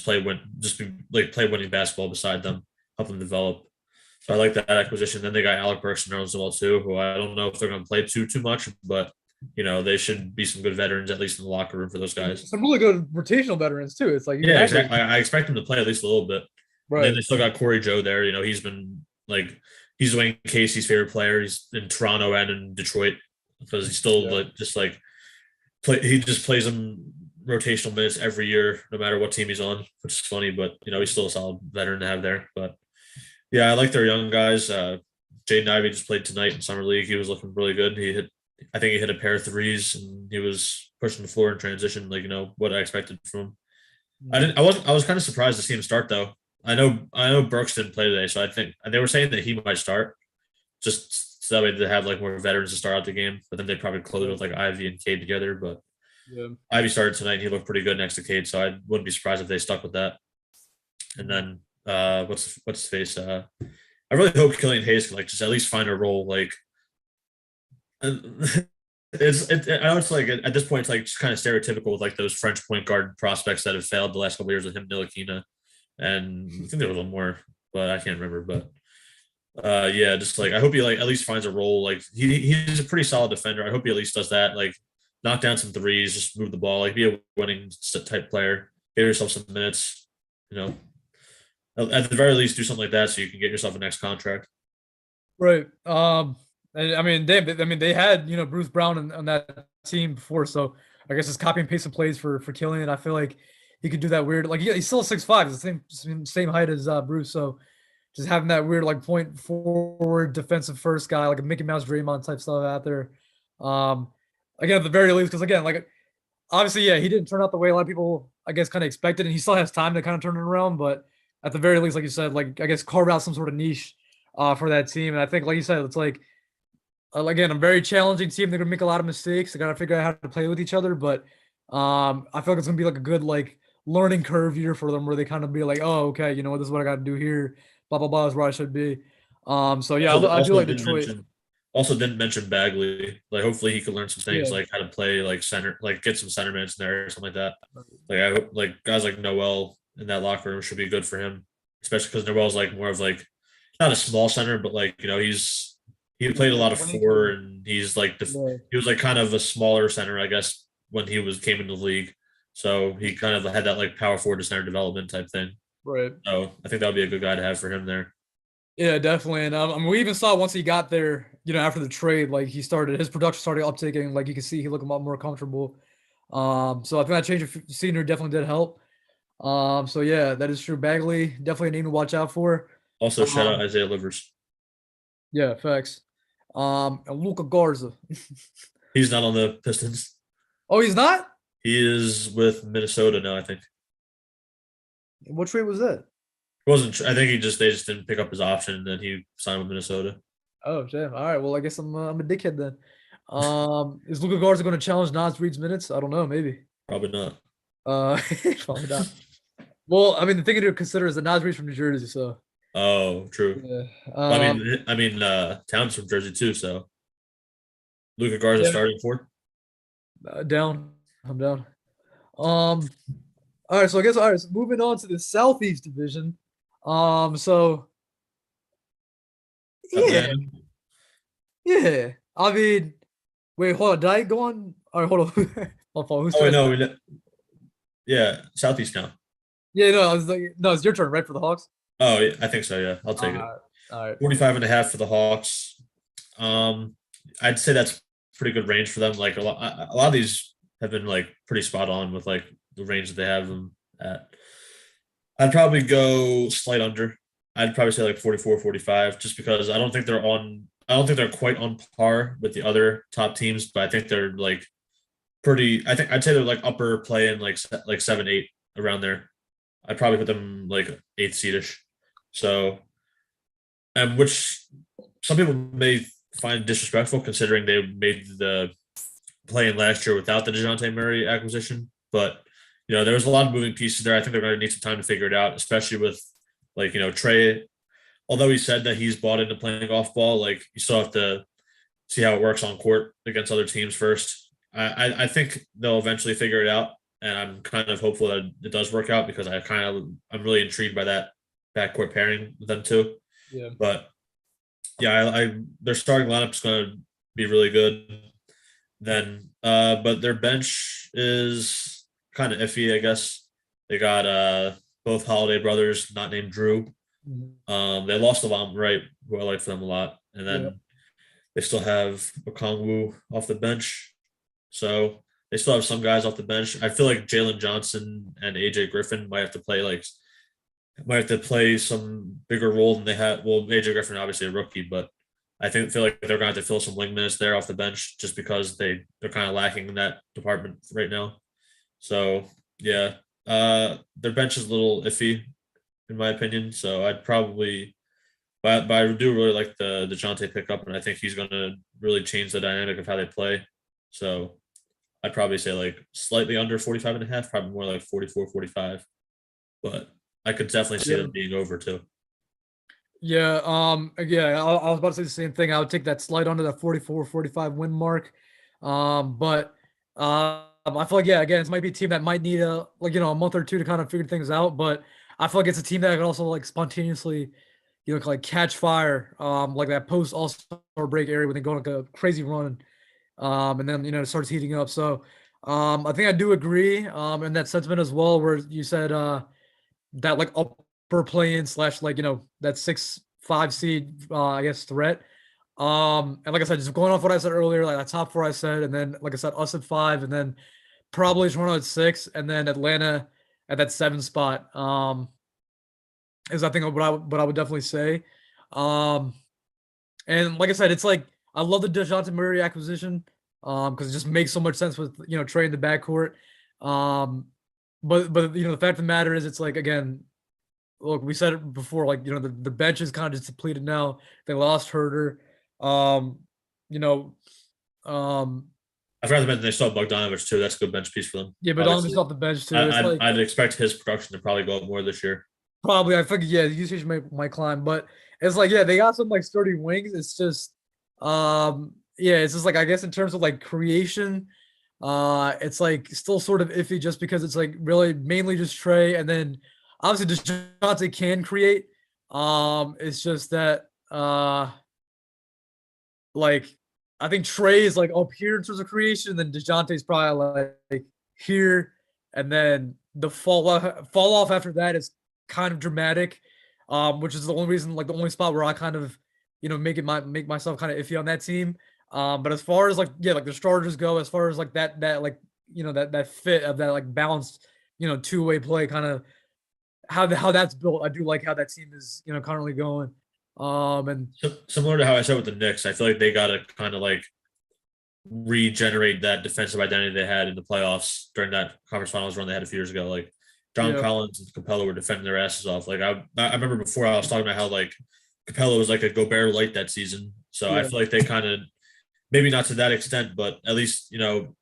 play winning basketball beside them, help them develop. So I like that acquisition. Then they got Alec Burks as well too, who I don't know if they're going to play too much, but they should be some good veterans at least in the locker room for those guys. Some really good rotational veterans too. It's like yeah, exactly. I expect them to play at least a little bit. Right. And then they still got Corey Joe there. He's been like he's Dwayne Casey's favorite player. He's in Toronto and in Detroit because he's still he just plays them rotational minutes every year, no matter what team he's on, which is funny, but he's still a solid veteran to have there. But yeah, I like their young guys. Jaden Ivey just played tonight in summer league. He was looking really good. I think he hit a pair of threes and he was pushing the floor in transition, like what I expected from him. I was kind of surprised to see him start though. I know Brooks didn't play today, so I think they were saying that he might start, just so that way they have like more veterans to start out the game. But then they probably close with like Ivy and Cade together. But yeah. Ivy started tonight; and he looked pretty good next to Cade, so I wouldn't be surprised if they stuck with that. And then what's his face? I really hope Killian Hayes can like just at least find a role. Like I know it's like at this point it's like just kind of stereotypical with like those French point guard prospects that have failed the last couple of years with him, Ntilikina. And I think there was a little more, but I can't remember. But yeah, just like I hope he like at least finds a role. Like he's a pretty solid defender. I hope he at least does that. Like knock down some threes, just move the ball, like be a winning type player. Give yourself some minutes. At the very least, do something like that so you can get yourself a next contract. Right. I mean, they had Bruce Brown on that team before, so I guess it's copy and paste some plays for Killian. I feel like he could do that weird, like he's still 6'5", the same height as Bruce. So just having that weird like point forward defensive first guy, like a Mickey Mouse Draymond type stuff out there. Again, at the very least, because again, like obviously, yeah, he didn't turn out the way a lot of people I guess kind of expected, and he still has time to kind of turn it around. But at the very least, like you said, like I guess carve out some sort of niche for that team. And I think, like you said, it's like again, a very challenging team. They're gonna make a lot of mistakes. They gotta figure out how to play with each other. But I feel like it's gonna be like a good like learning curve year for them, where they kind of be like, oh, okay, you know what, this is what I got to do here. Blah blah blah is where I should be. So yeah, Also, I do also like didn't Detroit. mention also didn't mention Bagley. Like hopefully he could learn some things Yeah, like how to play like center, like get some center minutes in there or something like that. Like I hope like guys like Noel in that locker room should be good for him, especially because Noel's like more of like not a small center, but like he played a lot of four Flanker. and he's like Yeah, he was like kind of a smaller center, I guess, when he was came into the league. So he kind of had that like power forward to center development type thing. right. So I think that would be a good guy to have for him there. Yeah, definitely. And I mean, we even saw once he got there, you know, after the trade, like he started his production started uptaking. Like you can see, he looked a lot more comfortable. So I think that change of scenery definitely did help. So yeah, that is true. Bagley definitely a name to watch out for. Also, shout out Um, Isaiah Livers. yeah, facts. And Luca Garza. He's not on the Pistons. Oh, he's not? He is with Minnesota now. I think What trade was that? it wasn't. I think they just didn't pick up his option, and then he signed with Minnesota. Oh, damn. All right. Well, I guess I'm a dickhead then. Is Luca Garza going to challenge Nas Reed's minutes? I don't know. Maybe. Probably not. Uh, probably not. Well, I mean, the thing to consider is that Nas Reed's from New Jersey, so Oh, true. yeah. Towns from Jersey too. So Luca Garza Yeah. starting for. Down. I'm down. Um. All right. So I guess all right. So moving on to the Southeast Division. So yeah, Atlanta. yeah. I mean, wait, hold on. Did I go on? All right, hold on. Hold on. Who's Oh wait, turn? no, yeah, Southeast now. Yeah, no. I was like, no, it's your turn, right, for the Hawks. Oh, yeah, I think so. Yeah, I'll take it. All right. 45 and a half for the Hawks. Um, I'd say that's pretty good range for them. Like a lot of these have been like pretty spot on with like the range that they have them at. I'd probably go slight under. I'd probably say like 44, 45, just because I don't think they're quite on par with the other top teams, but I think they're like pretty, I think I'd say they're like upper play in like 7, 8 around there. I'd probably put them like eighth seedish. So, and which some people may find disrespectful considering they made the play in last year without the DeJounte Murray acquisition. But there was a lot of moving pieces there. I think they're going to need some time to figure it out, especially with like Trey. Although he said that he's bought into playing off ball, like you still have to see how it works on court against other teams first. I think they'll eventually figure it out, and I'm kind of hopeful that it does work out because I'm really intrigued by that backcourt pairing with them too. Yeah. But yeah, their starting lineup is going to be really good. Then, but their bench is kind of iffy, I guess. They got both Holiday brothers, not named Drew. Mhm. They lost Levon Wright, who I like for them a lot, and Yeah. then they still have Okongwu off the bench. So they still have some guys off the bench. I feel like Jalen Johnson and AJ Griffin might have to play some bigger role than they had. Well, AJ Griffin obviously a rookie, but I feel like they're going to have to fill some wing minutes there off the bench just because they're kind of lacking in that department right now. So yeah, their bench is a little iffy in my opinion. So I'd probably, but I do really like the DeJounte pickup, and I think he's going to really change the dynamic of how they play. So I'd probably say like slightly under 45 and a half, probably more like 44, 45. But I could definitely see Yeah. them being over too. Yeah. Yeah. I was about to say the same thing. I would take that slide under that 44, 45 win mark. But I feel like, yeah, again, it might be a team that might need a month or two to kind of figure things out. But I feel like it's a team that can also like spontaneously, like catch fire, like that post All-Star break area when they go on like a crazy run. And then, it starts heating up. So, I think I do agree, in that sentiment as well, where you said, that like upper play in slash like that 6-5 seed I guess threat. And like I said, just going off what I said earlier, like that top four I said, and then like I said, us at 5, and then probably Toronto at 6, and then Atlanta at that 7 spot. Is I think what I would definitely say. Um, and like I said, it's like I love the DeJounte Murray acquisition, because it just makes so much sense with Trey in the backcourt. But the fact of the matter is, it's like again, look, we said it before, like, the bench is kind of just depleted now. They lost Herder. Um, you know, um, I forgot to mention they still have Bogdanovich too. That's a good bench piece for them. yeah, but Donovan's Obviously, off the bench too. It's like I'd expect his production to probably go up more this year. probably I think yeah, the usage might climb, but it's like yeah, they got some like sturdy wings. It's just yeah, it's just like I guess in terms of like creation, it's like still sort of iffy just because it's like really mainly just Trey and then obviously DeJounte can create. It's just that like I think Trey is like up here in terms of creation, and then DeJounte's probably like here, and then the fall off after that is kind of dramatic. Which is the only reason, like the only spot where I kind of, make myself kind of iffy on that team. But as far as like yeah, like the starters go, as far as like that like that fit of that like balanced, two-way play kind of how that's built. I do like how that team is currently going. And Similar to how I said with the Knicks, I feel like they got to kind of like regenerate that defensive identity they had in the playoffs during that conference finals run they had a few years ago. Like John yeah, Collins and Capella were defending their asses off. Like I remember before I was talking about how like Capella was like a Gobert light that season. So I yeah. feel like they kind of maybe not to that extent, but at least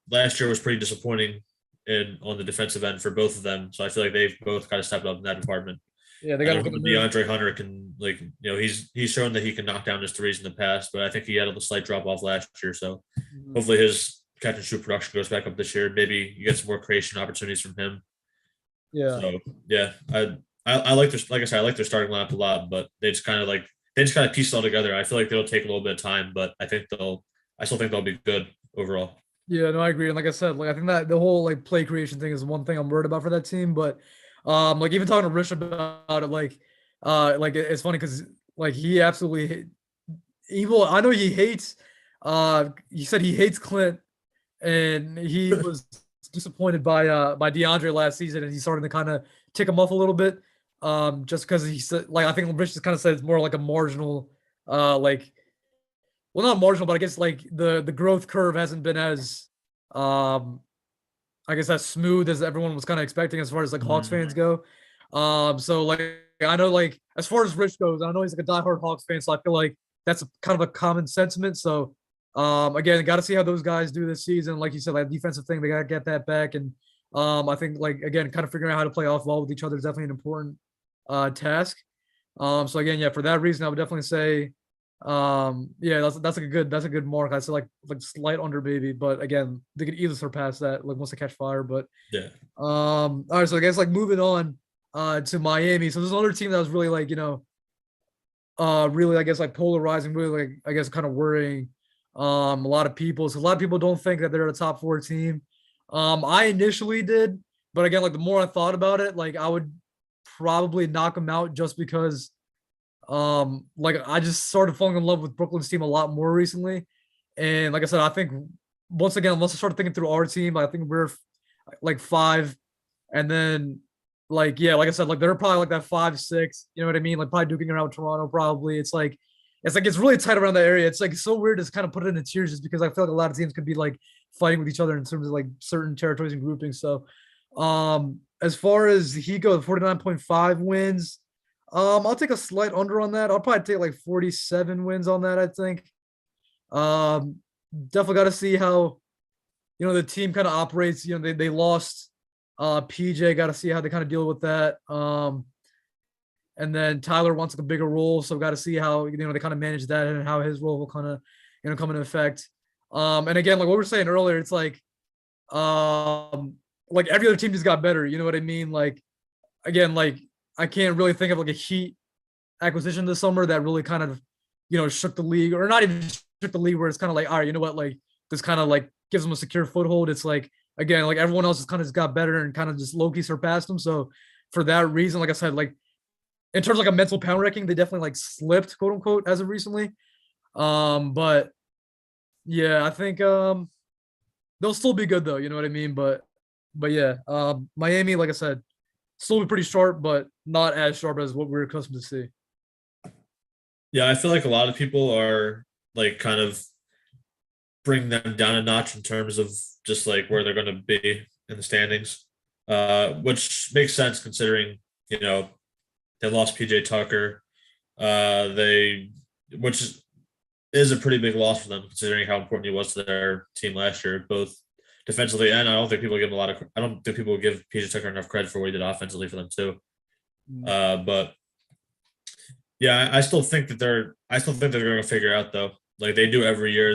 last year was pretty disappointing in on the defensive end for both of them. So I feel like they've both kind of stepped up in that department. Yeah, they I got to know look at the new. DeAndre Hunter can like he's shown that he can knock down his threes in the past, but I think he had a slight drop off last year. So Mhm. hopefully his catch and shoot production goes back up this year. Maybe you get some more creation opportunities from him. Yeah, So yeah, I like their like I said I like their starting lineup a lot, but they just kind of piece it all together. I feel like they'll take a little bit of time, but I still think they'll be good overall. yeah, no, I agree. And like I said, like I think that the whole like play creation thing is one thing I'm worried about for that team. But like even talking to Rich about it, like it's funny because like he absolutely evil. I know he hates. He said he hates Clint, and he was disappointed by DeAndre last season, and he's starting to kind of tick him off a little bit. Just because he said, like I think Rich just kind of said it's more like a marginal, like well, not marginal, but I guess like the growth curve hasn't been as, um, I guess as smooth as everyone was kind of expecting as far as like Hawks Mhm. fans go. So like I know like as far as Rich goes, I know he's like a diehard Hawks fan, so I feel like that's kind of a common sentiment. So again, got to see how those guys do this season. Like you said, like defensive thing, they got to get that back, and I think like again, kind of figuring out how to play off ball with each other is definitely an important task. So again, yeah, for that reason, I would definitely say, yeah, that's a good mark. I said like slight under maybe, but again, they could easily surpass that like once they catch fire. But Yeah. all right, so I guess like moving on to Miami. So there's another team that was really like really I guess like polarizing, really like I guess kind of worrying a lot of people. So a lot of people don't think that they're a top four team. I initially did, but again, like the more I thought about it, like I would probably knock them out just because like I just started falling in love with Brooklyn's team a lot more recently. And like I said, I think once again, once I started thinking through our team, I think we're like five, and then like yeah, like I said, like they're probably like that 5, 6. You know what I mean? Like probably duking around Toronto. Probably it's really tight around that area. It's like so weird to kind of put it into tiers just because I feel like a lot of teams could be like fighting with each other in terms of like certain territories and groupings. So, as far as he goes, 49.5 wins. I'll take a slight under on that. I'll probably take like 47 wins on that, I think. Um, Definitely got to see how the team kind of operates. They lost PJ, got to see how they kind of deal with that. And then Tyler wants like a bigger role, so got to see how they kind of manage that and how his role will kind of come into effect. And again, like what we were saying earlier, it's like every other team just got better. You know what I mean? Like again, like I can't really think of like a Heat acquisition this summer that really kind of shook the league, or not even shook the league, where it's kind of like, all right, you know what, like this kind of like gives them a secure foothold. It's like again, like everyone else has kind of just got better and kind of just low key surpassed them. So for that reason, like I said, like in terms of like a mental pound ranking, they definitely like slipped, quote unquote, as of recently. But yeah, I think they'll still be good though. You know what I mean? But yeah, Miami, like I said, still be pretty sharp, but not as sharp as what we're accustomed to see. Yeah, I feel like a lot of people are like kind of bring them down a notch in terms of just like where they're going to be in the standings, which makes sense considering you know They lost PJ Tucker. They which is a pretty big loss for them considering how important he was to their team last year, both defensively and I don't think people give PJ Tucker enough credit for what he did offensively for them too. Mm. But yeah, I still think they're going to figure out though. Like they do every year.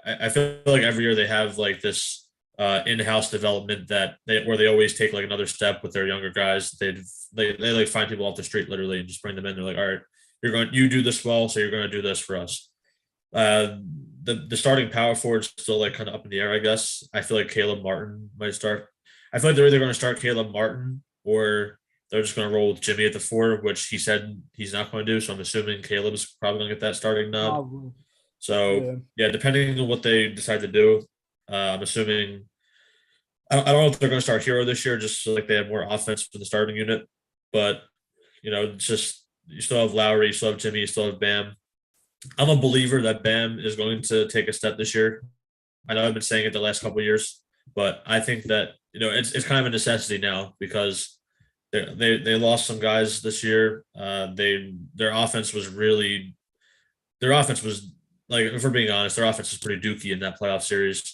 I feel like every year they have like this in-house development where they always take like another step with their younger guys. They like find people off the street literally and just bring them in. They're like, all right, you do this well, so you're going to do this for us. Uh, the starting power forward still like kind of up in the air, I guess. I feel like Caleb Martin might start. I feel like they're either going to start Caleb Martin or they're just going to roll with Jimmy at the 4, which he said he's not going to do. So I'm assuming Caleb's probably going to get that starting nod. Probably. So Yeah. yeah, depending on what they decide to do, I'm assuming. I don't know if they're going to start Hero this year, just so like they have more offense for the starting unit. But it's just you still have Lowry, you still have Jimmy, you still have Bam. I'm a believer that Bam is going to take a step this year. I know I've been saying it the last couple of years, but I think that it's kind of a necessity now because they lost some guys this year. Their offense was like, if we're being honest, their offense was pretty dookie in that playoff series.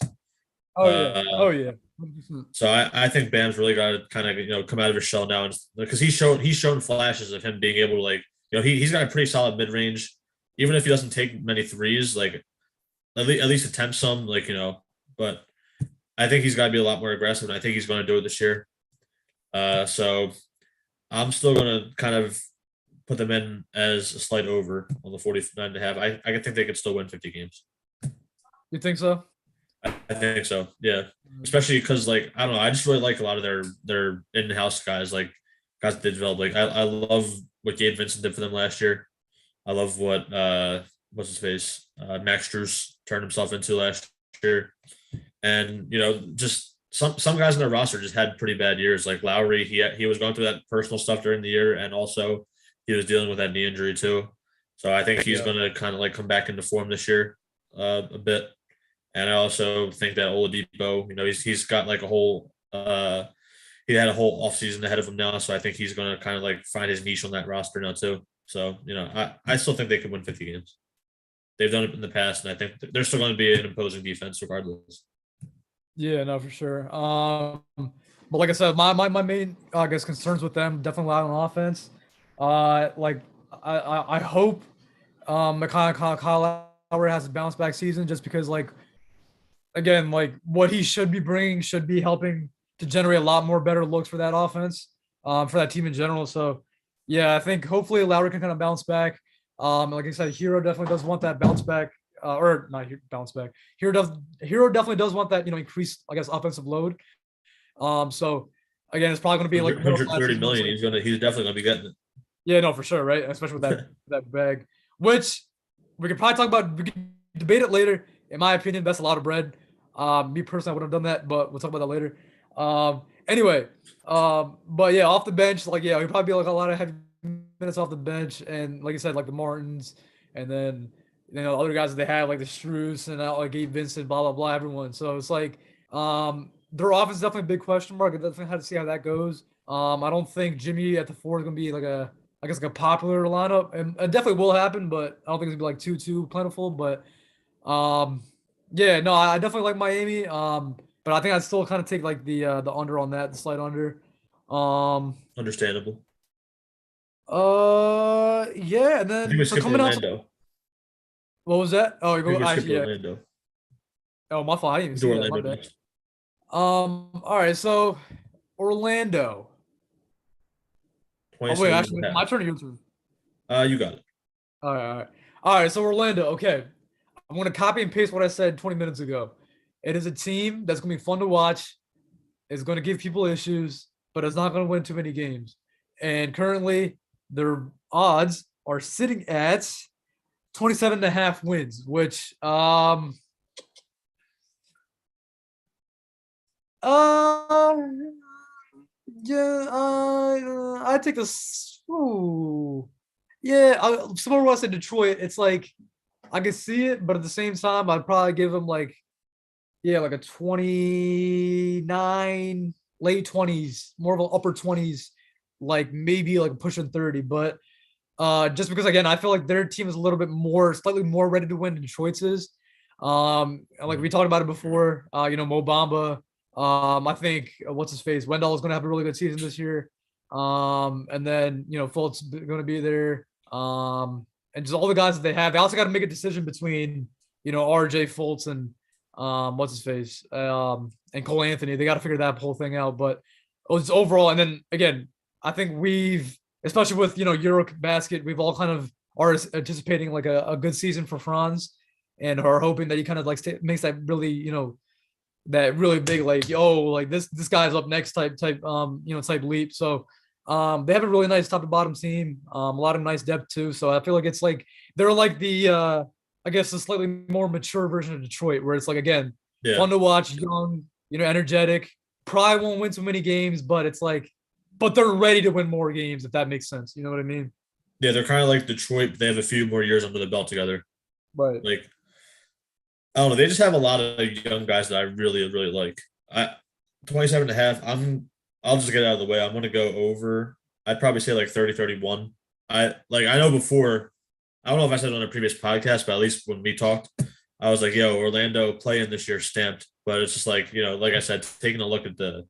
Oh yeah. Uh, Oh yeah. 100%. so I think Bam's really got to kind of come out of his shell now, and because he's shown flashes of him being able to like he's got a pretty solid mid range, even if he doesn't take many threes, like at least attempt some, But I think he's got to be a lot more aggressive, and I think he's going to do it this year. So I'm still going to kind of put them in as a slight over on the 49.5. I think they could still win 50 games. You think so? I think so. Yeah, especially because like I don't know, I just really like a lot of their in-house guys, like guys that they develop. Like I love what Gabe Vincent did for them last year. I love what what's his face Max Strus turned himself into last year, and just some guys in their roster just had pretty bad years. Like Lowry, he was going through that personal stuff during the year, and also he was dealing with that knee injury too. So I think he's going to kind of like come back into form this year a bit. And I also think that Oladipo, he's got like he had a whole offseason ahead of him now. So I think he's going to kind of like find his niche on that roster now too. So, I still think they could win 50 games. They've done it in the past, and I think they're still going to be an imposing defense regardless. Yeah, no, for sure. But like I said, my main I guess concerns with them definitely lie on offense. Like I hope Kyle Lowry has a bounce back season just because like again like what he should be bringing should be helping to generate a lot more better looks for that offense, for that team in general. So yeah, I think hopefully Lowry can kind of bounce back. Like I said, Hero definitely does want that bounce back, or not bounce back. Hero definitely does want that increased I guess offensive load. So again, it's probably going to be like middle class 130 season, million. like, He's definitely going to be getting it. yeah, no, for sure, right? Especially with that bag, which we could probably talk about. We can debate it later. In my opinion, that's a lot of bread. Me personally, I would have done that, but we'll talk about that later. Anyway, but yeah, off the bench, like yeah, we probably be like a lot of heavy minutes off the bench, and like I said, like the Martins, and then other guys that they have like the Strus and like Gabe Vincent, blah blah blah, everyone. So it's like their offense is definitely a big question mark. I definitely have to see how that goes. I don't think Jimmy at the 4 is gonna be like I guess like a popular lineup, and it definitely will happen, but I don't think it's gonna be like too plentiful. But yeah, no, I definitely like Miami. But I think I'd still kind of take like the under on that, the slight under. Um, Understandable. yeah, and I think then we so skipped coming out, Orlando. what was that? Oh, you I think go. we skipped Actually, yeah. Orlando. Oh, my fault. I didn't even Do see that. My Orlando bad. next. All right. So Orlando. Oh wait, 27 actually, and a my half. turn or your turn? You got it. All right, all right, all right. So Orlando. Okay, I'm gonna copy and paste what I said 20 minutes ago. It is a team that's gonna be fun to watch. It's gonna give people issues, but it's not gonna win too many games. And currently, their odds are sitting at 27 and a half wins, which uh yeah, I take this. Ooh, yeah. Similar to what I said, Detroit. It's like I can see it, but at the same time, I'd probably give them like yeah, like a 29, late 20s, more of an upper 20s like maybe like pushing 30, but just because again, I feel like their team is a little bit more, slightly more ready to win than Detroit's is. Like we talked about it before, Mo Bamba. I think what's his face, Wendell is going to have a really good season this year. And then Fultz going to be there. And just all the guys that they have. They also got to make a decision between RJ Fultz and what's his face, and Cole Anthony. They got to figure that whole thing out. But it's overall, and then again, I think we've, especially with Eurobasket, we've all kind of are anticipating like a good season for Franz, and are hoping that he kind of like makes that really that really big like like this guy's up next type type leap. So they have a really nice top to bottom team, a lot of nice depth too. So I feel like it's like they're like the I guess a slightly more mature version of Detroit, where it's like again fun to watch, young, energetic. Probably won't win so many games, but it's like, but they're ready to win more games, if that makes sense. You know what I mean? Yeah, they're kind of like Detroit. But they have a few more years under the belt together. Right. Like, I don't know. They just have a lot of young guys that I really, really like. 27 and a half. I'll just get out of the way. I'm going to go over. I'd probably say like 30, 31. I know before, I don't know if I said it on a previous podcast, but at least when we talked, I was like, yo, Orlando playing this year stamped. But it's just like, like I said, taking a look at the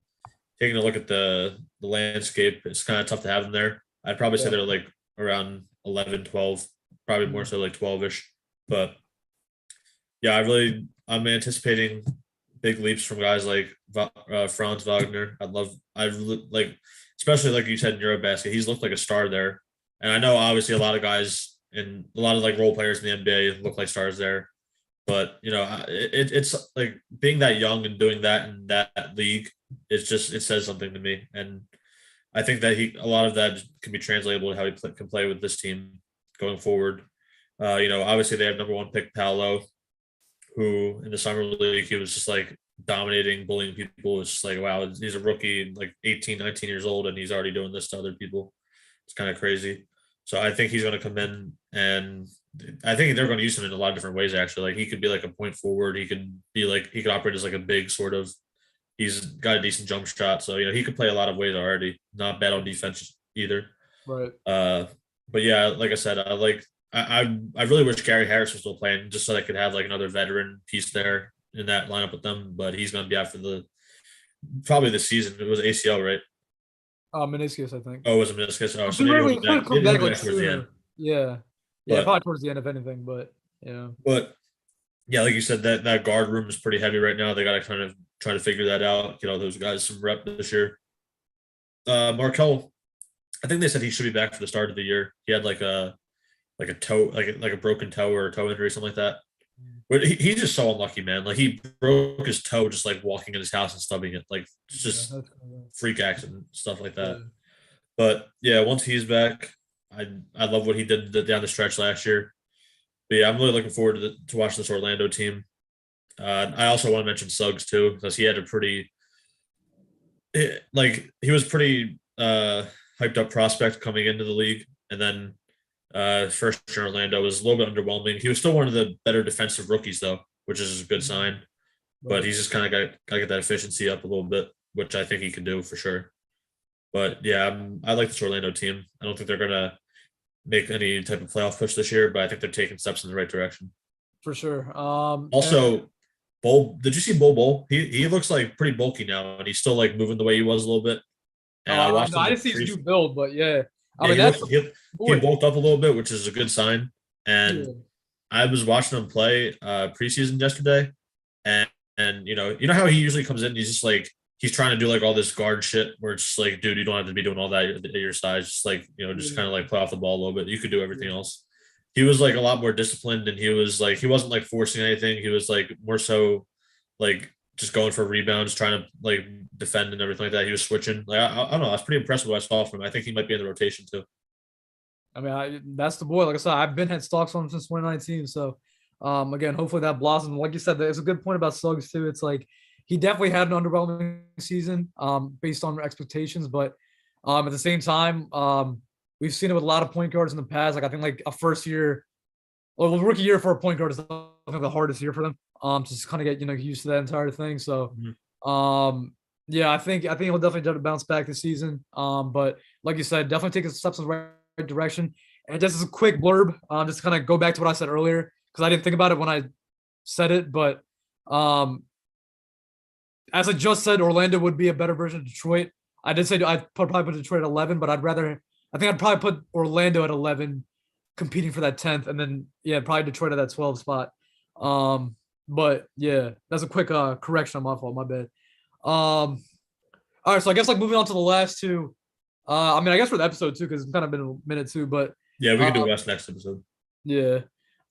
landscape, it's kind of tough to have them there. I'd probably say they're like around 11, 12, probably more so like 12-ish. But yeah, I'm anticipating big leaps from guys like Franz Wagner. Especially like you said in Eurobasket, he's looked like a star there. And I know obviously a lot of guys and a lot of like role players in the NBA look like stars there. But it's like being that young and doing that in that league, it says something to me. And I think that a lot of that can be translatable to how he can play with this team going forward. Obviously they have number one pick Paolo, who in the summer league, he was just like dominating, bullying people. It's just like, wow, he's a rookie, like 18, 19 years old, and he's already doing this to other people. It's kind of crazy. So I think he's going to come in, and I think they're going to use him in a lot of different ways, actually. Like he could be like a point forward. He could operate as like a big sort of, he's got a decent jump shot. So, he could play a lot of ways already. Not bad on defense either. Right. But yeah, like I said, I really wish Gary Harris was still playing just so they could have like another veteran piece there in that lineup with them. But he's going to be out for probably the season. It was ACL, right? Meniscus, I think. Oh, it was a meniscus. Oh, so maybe maybe come back like towards the end. Yeah, probably towards the end, if anything. But yeah. But yeah, like you said, that guard room is pretty heavy right now. They got to kind of try to figure that out. Get all those guys some rep this year. Markelle, I think they said he should be back for the start of the year. He had like a toe, like a broken toe or a toe injury, something like that. But he's just so unlucky, man. Like he broke his toe just like walking in his house and stubbing it. Like it's just freak accident, stuff like that. Yeah. But yeah, once he's back, I love what he did down the stretch last year. But yeah, I'm really looking forward to watching this Orlando team. I also want to mention Suggs too, because he had he was pretty hyped up prospect coming into the league, and then first year in Orlando was a little bit underwhelming. He was still one of the better defensive rookies though, which is a good sign. But he's just kind of got to get that efficiency up a little bit, which I think he can do for sure. But yeah, I like this Orlando team. I don't think they're gonna make any type of playoff push this year, but I think they're taking steps in the right direction. For sure. Also, Bull, did you see Bull? He looks like pretty bulky now, and he's still like moving the way he was a little bit. And I didn't see his new build, but yeah. He bulked up a little bit, which is a good sign. And I was watching him play preseason yesterday, and you know how he usually comes in, and he's just like he's trying to do like all this guard shit where it's just like, dude, you don't have to be doing all that at your size. Just like, just kind of like play off the ball a little bit. You could do everything else. He was like a lot more disciplined, and he wasn't like forcing anything. He was like more so like just going for rebounds, trying to like defend and everything like that. He was switching. Like I don't know. I was pretty impressed with what I saw from him. I think he might be in the rotation too. I mean, that's the boy. Like I said, I've been had stocks on him since 2019. So again, hopefully that blossoms. Like you said, there's a good point about Suggs too. It's like he definitely had an underwhelming season based on expectations, but at the same time, we've seen it with a lot of point guards in the past. Like I think like a first year, or a rookie year for a point guard is the hardest year for them. To just kind of get used to that entire thing. So Yeah, I think he'll definitely bounce back this season. But like you said, definitely take steps in the right direction. And just as a quick blurb, just to kind of go back to what I said earlier, because I didn't think about it when I said it, but um, as I just said, Orlando would be a better version of Detroit. I did say I'd probably put Detroit at 11, but I think I'd probably put Orlando at 11, competing for that 10th, and then yeah, probably Detroit at that 12 spot. But yeah, that's a quick correction on my fault, my bad. Um, all right, so I guess like moving on to the last two. I mean, I guess for the episode too, because it's kind of been a minute too, but Yeah, we uh, can do West next episode. yeah.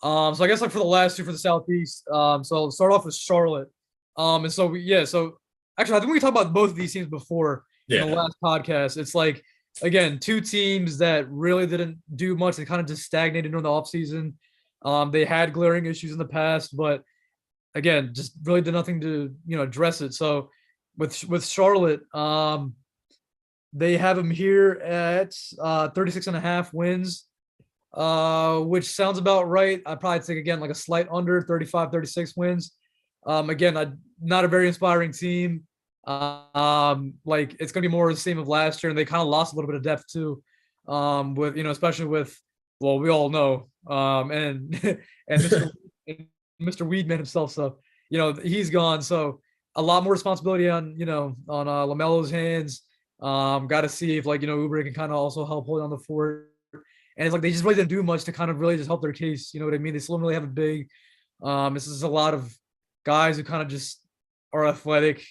So I guess like for the last two for the Southeast. So I'll start off with Charlotte. And so so actually I think we talked about both of these teams before in the Yeah, last podcast. It's like again, two teams that really didn't do much. They kind of just stagnated during the offseason. They had glaring issues in the past, but again, just really did nothing to, address it. So with Charlotte, they have them here at 36 and a half wins, which sounds about right. I'd probably take again like a slight under 35, 36 wins. Again, not a very inspiring team. Like it's gonna be more of the same of last year, and they kind of lost a little bit of depth too. With especially with well, we all know, and and Mr. Weedman himself. So he's gone. So a lot more responsibility on on Lamelo's hands. Got to see if like Oubre can kind of also help hold on the fort. And it's like they just really didn't do much to kind of really just help their case. You know what I mean? They still don't really have a big. This is a lot of guys who kind of just are athletic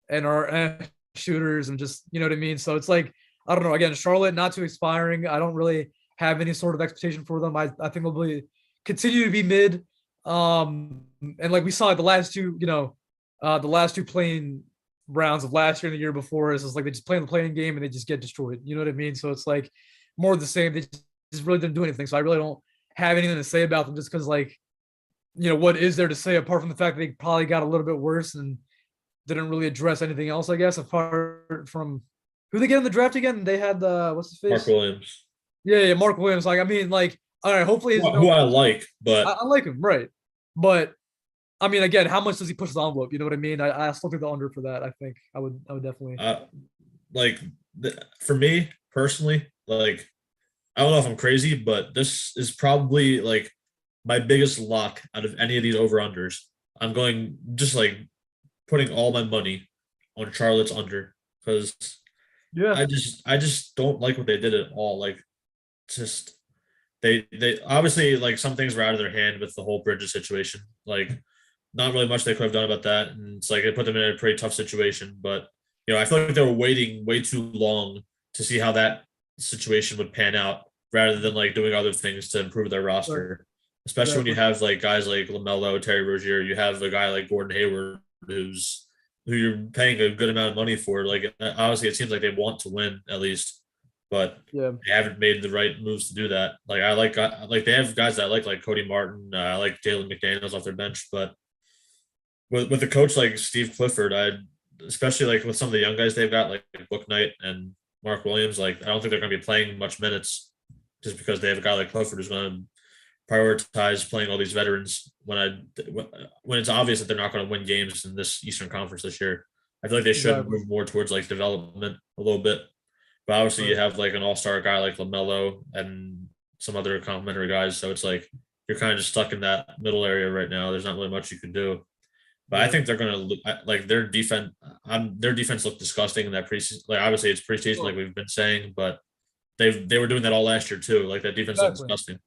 and are shooters and just what I mean. So it's like I don't know. Again, Charlotte not too expiring. I don't really have any sort of expectation for them. I think they'll be continue to be mid. And like we saw the last two, the last two playing rounds of last year and the year before is just like they just play in the playing game and they just get destroyed. You know what I mean? So it's like more of the same. They just really didn't do anything. So I really don't have anything to say about them just because like, what is there to say apart from the fact that they probably got a little bit worse and didn't really address anything else, I guess, apart from who they get in the draft again? They had what's his Mark face? Williams, Yeah, Mark Williams. Like, I mean, like, all right, hopefully who, his who no I like, I, but I like him, right. But I mean, again, how much does he push the envelope? You know what I mean? I still think the under for that. I think I would definitely. uh, like for me personally, like I don't know if I'm crazy, but this is probably like my biggest lock out of any of these over unders. I'm going just like putting all my money on Charlotte's under because Yeah, I just don't like what they did at all. Like just they obviously like some things were out of their hand with the whole Bridges situation. Like not really much they could have done about that, and it's like it put them in a pretty tough situation. But I feel like they were waiting way too long to see how that situation would pan out, rather than like doing other things to improve their right. roster. Especially Yeah, when you have like guys like Lamelo, Terry Rozier, you have a guy like Gordon Hayward who you're paying a good amount of money for. Like obviously, it seems like they want to win at least, but yeah, they haven't made the right moves to do that. Like I like they have guys that I like Cody Martin, I like Jalen McDaniels off their bench, but with a coach like Steve Clifford, I especially like with some of the young guys they've got like Book Knight and Mark Williams, like I don't think they're going to be playing much minutes just because they have a guy like Clifford who's going to prioritize playing all these veterans when it's obvious that they're not going to win games in this Eastern Conference this year. I feel like they should exactly. move more towards like development a little bit. But obviously, you Right. have like an all-star guy like Lamelo and some other complimentary guys, so it's like you're kind of just stuck in that middle area right now. There's not really much you can do. But I Yeah. think they're going to like their defense. Their defense looked disgusting in that preseason. Like obviously, it's preseason, like Sure. we've been saying, but they were doing that all last year too. Like that defense looked Exactly. disgusting.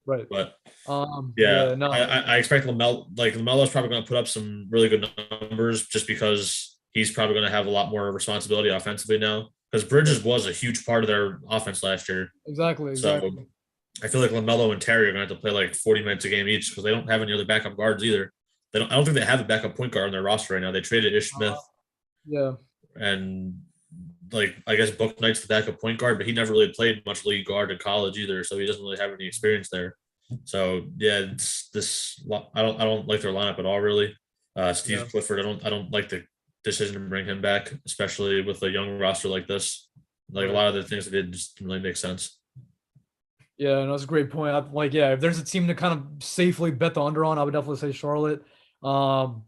Right. But Yeah. yeah, I, No. I I expect Lamelo's probably going to put up some really good numbers just because he's probably going to have a lot more responsibility offensively now. Because Right. Bridges was a huge part of their offense last year. Exactly. So Exactly. I feel like Lamelo and Terry are going to have to play like 40 minutes a game each because they don't have any other backup guards either. They don't. I don't think they have a backup point guard on their roster right now. They traded Ish Uh, Smith yeah. and like I guess Book Knight's the backup point guard, but he never really played much league guard in college either, so he doesn't really have any experience there. So yeah, it's this. I don't like their lineup at all really. Yeah. Steve Clifford, I don't like the decision to bring him back, especially with a young roster like this. Like a Right. lot of the things they did just didn't really make sense. Yeah, and that's a great point. Like, yeah, if there's a team to kind of safely bet the under on, I would definitely say Charlotte. Um,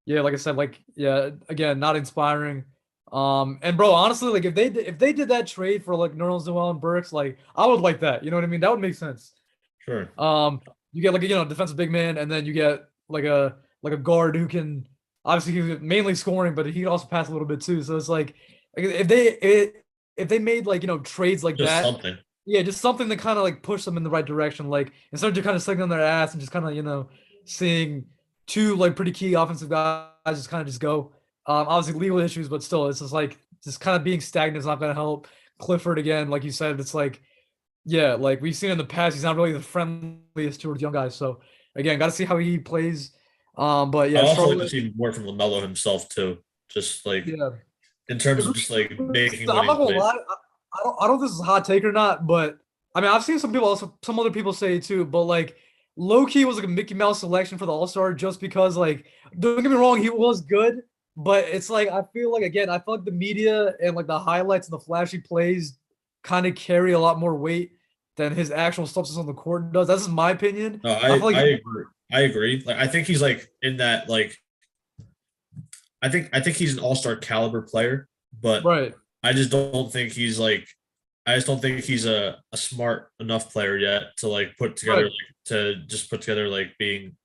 Yeah, like I said, like yeah, again, not inspiring. And bro, honestly, like if they did that trade for like Nerlens Noel and Burks, like I would like that. You know what I mean? That would make sense. Sure. Um, you get like a, defensive big man, and then you get like a guard who can obviously he's mainly scoring, but he can also pass a little bit too. So it's like if they made like trades like Just that, something. yeah, just something to kind of like push them in the right direction. Like instead of just kind of sitting on their ass and just kind of seeing two like pretty key offensive guys just kind of just go. Obviously legal issues, but still, it's just like just kind of being stagnant is not going to help. Clifford again, like you said, it's like yeah, like we've seen in the past, he's not really the friendliest towards young guys. So again, got to see how he plays. But I yeah, also like to Charlotte, see more from Lamelo himself too. Just like yeah. in terms of Agreed. just like making I'm not winning gonna plays. lie. I don't know if this is a hot take or not, but I mean, I've seen some people also, some other people say it too, but like low key was like a Mickey Mouse selection for the All Star just because, like, don't get me wrong, he was good, but it's like, I feel like, again, I feel like the media and like the highlights and the flashy plays kind of carry a lot more weight than his actual substance on the court does. That's just my opinion. No, I feel like I he's agree. I agree. Like I think he's like in that like I think he's an all-star caliber player, but right, I just don't think he's like I just don't think he's a smart enough player yet to like put together right. like to just put together like being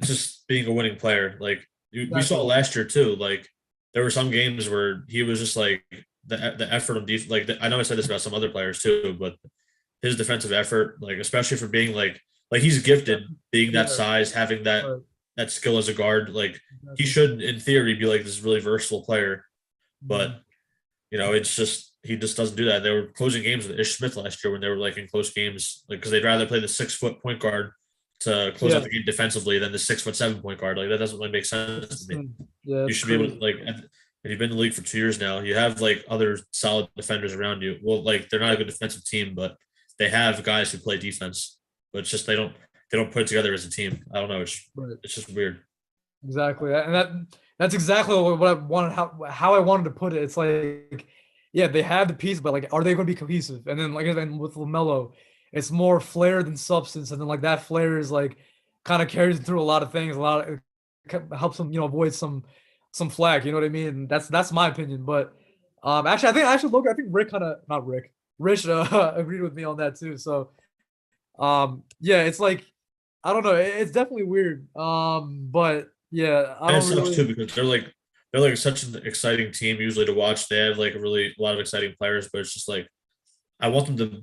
just being a winning player. Like we saw Exactly. last year too. Like there were some games where he was just like the effort of defense. Like I know I said this about some other players too, but his defensive effort, like especially for being like he's gifted being that Yeah, size, having right. that skill as a guard. Like he Exactly. should, in theory, be like this really versatile player. But Mhm. it's just he just doesn't do that. They were closing games with Ish Smith last year when they were like in close games, like because they'd rather play the 6 foot point guard to close out Yeah. the game defensively than the 6'7" point guard. Like that doesn't really make sense to me. Yeah, You it's should be able to crazy. like if you've been in the league for 2 years now, you have like other solid defenders around you. Well, like they're not a good defensive team, but they have guys who play defense. But it's just they don't put it together as a team. I don't know. Right. It's just weird. Exactly. And that's exactly what I wanted, how I wanted to put it. It's like, yeah, they have the piece, but like, are they going to be cohesive? And then like and with Lamelo, it's more flair than substance. And then like that flair is like kind of carries him through a lot of things. A lot of it helps him, avoid some flack. You know what I mean? And that's my opinion. But actually, I think Rick kind of not Rick, Rich agreed with me on that too. So yeah, it's like I don't know. It's definitely weird. But yeah, I And it don't sucks really too because they're like such an exciting team usually to watch. They have like a lot of exciting players, but it's just like I want them to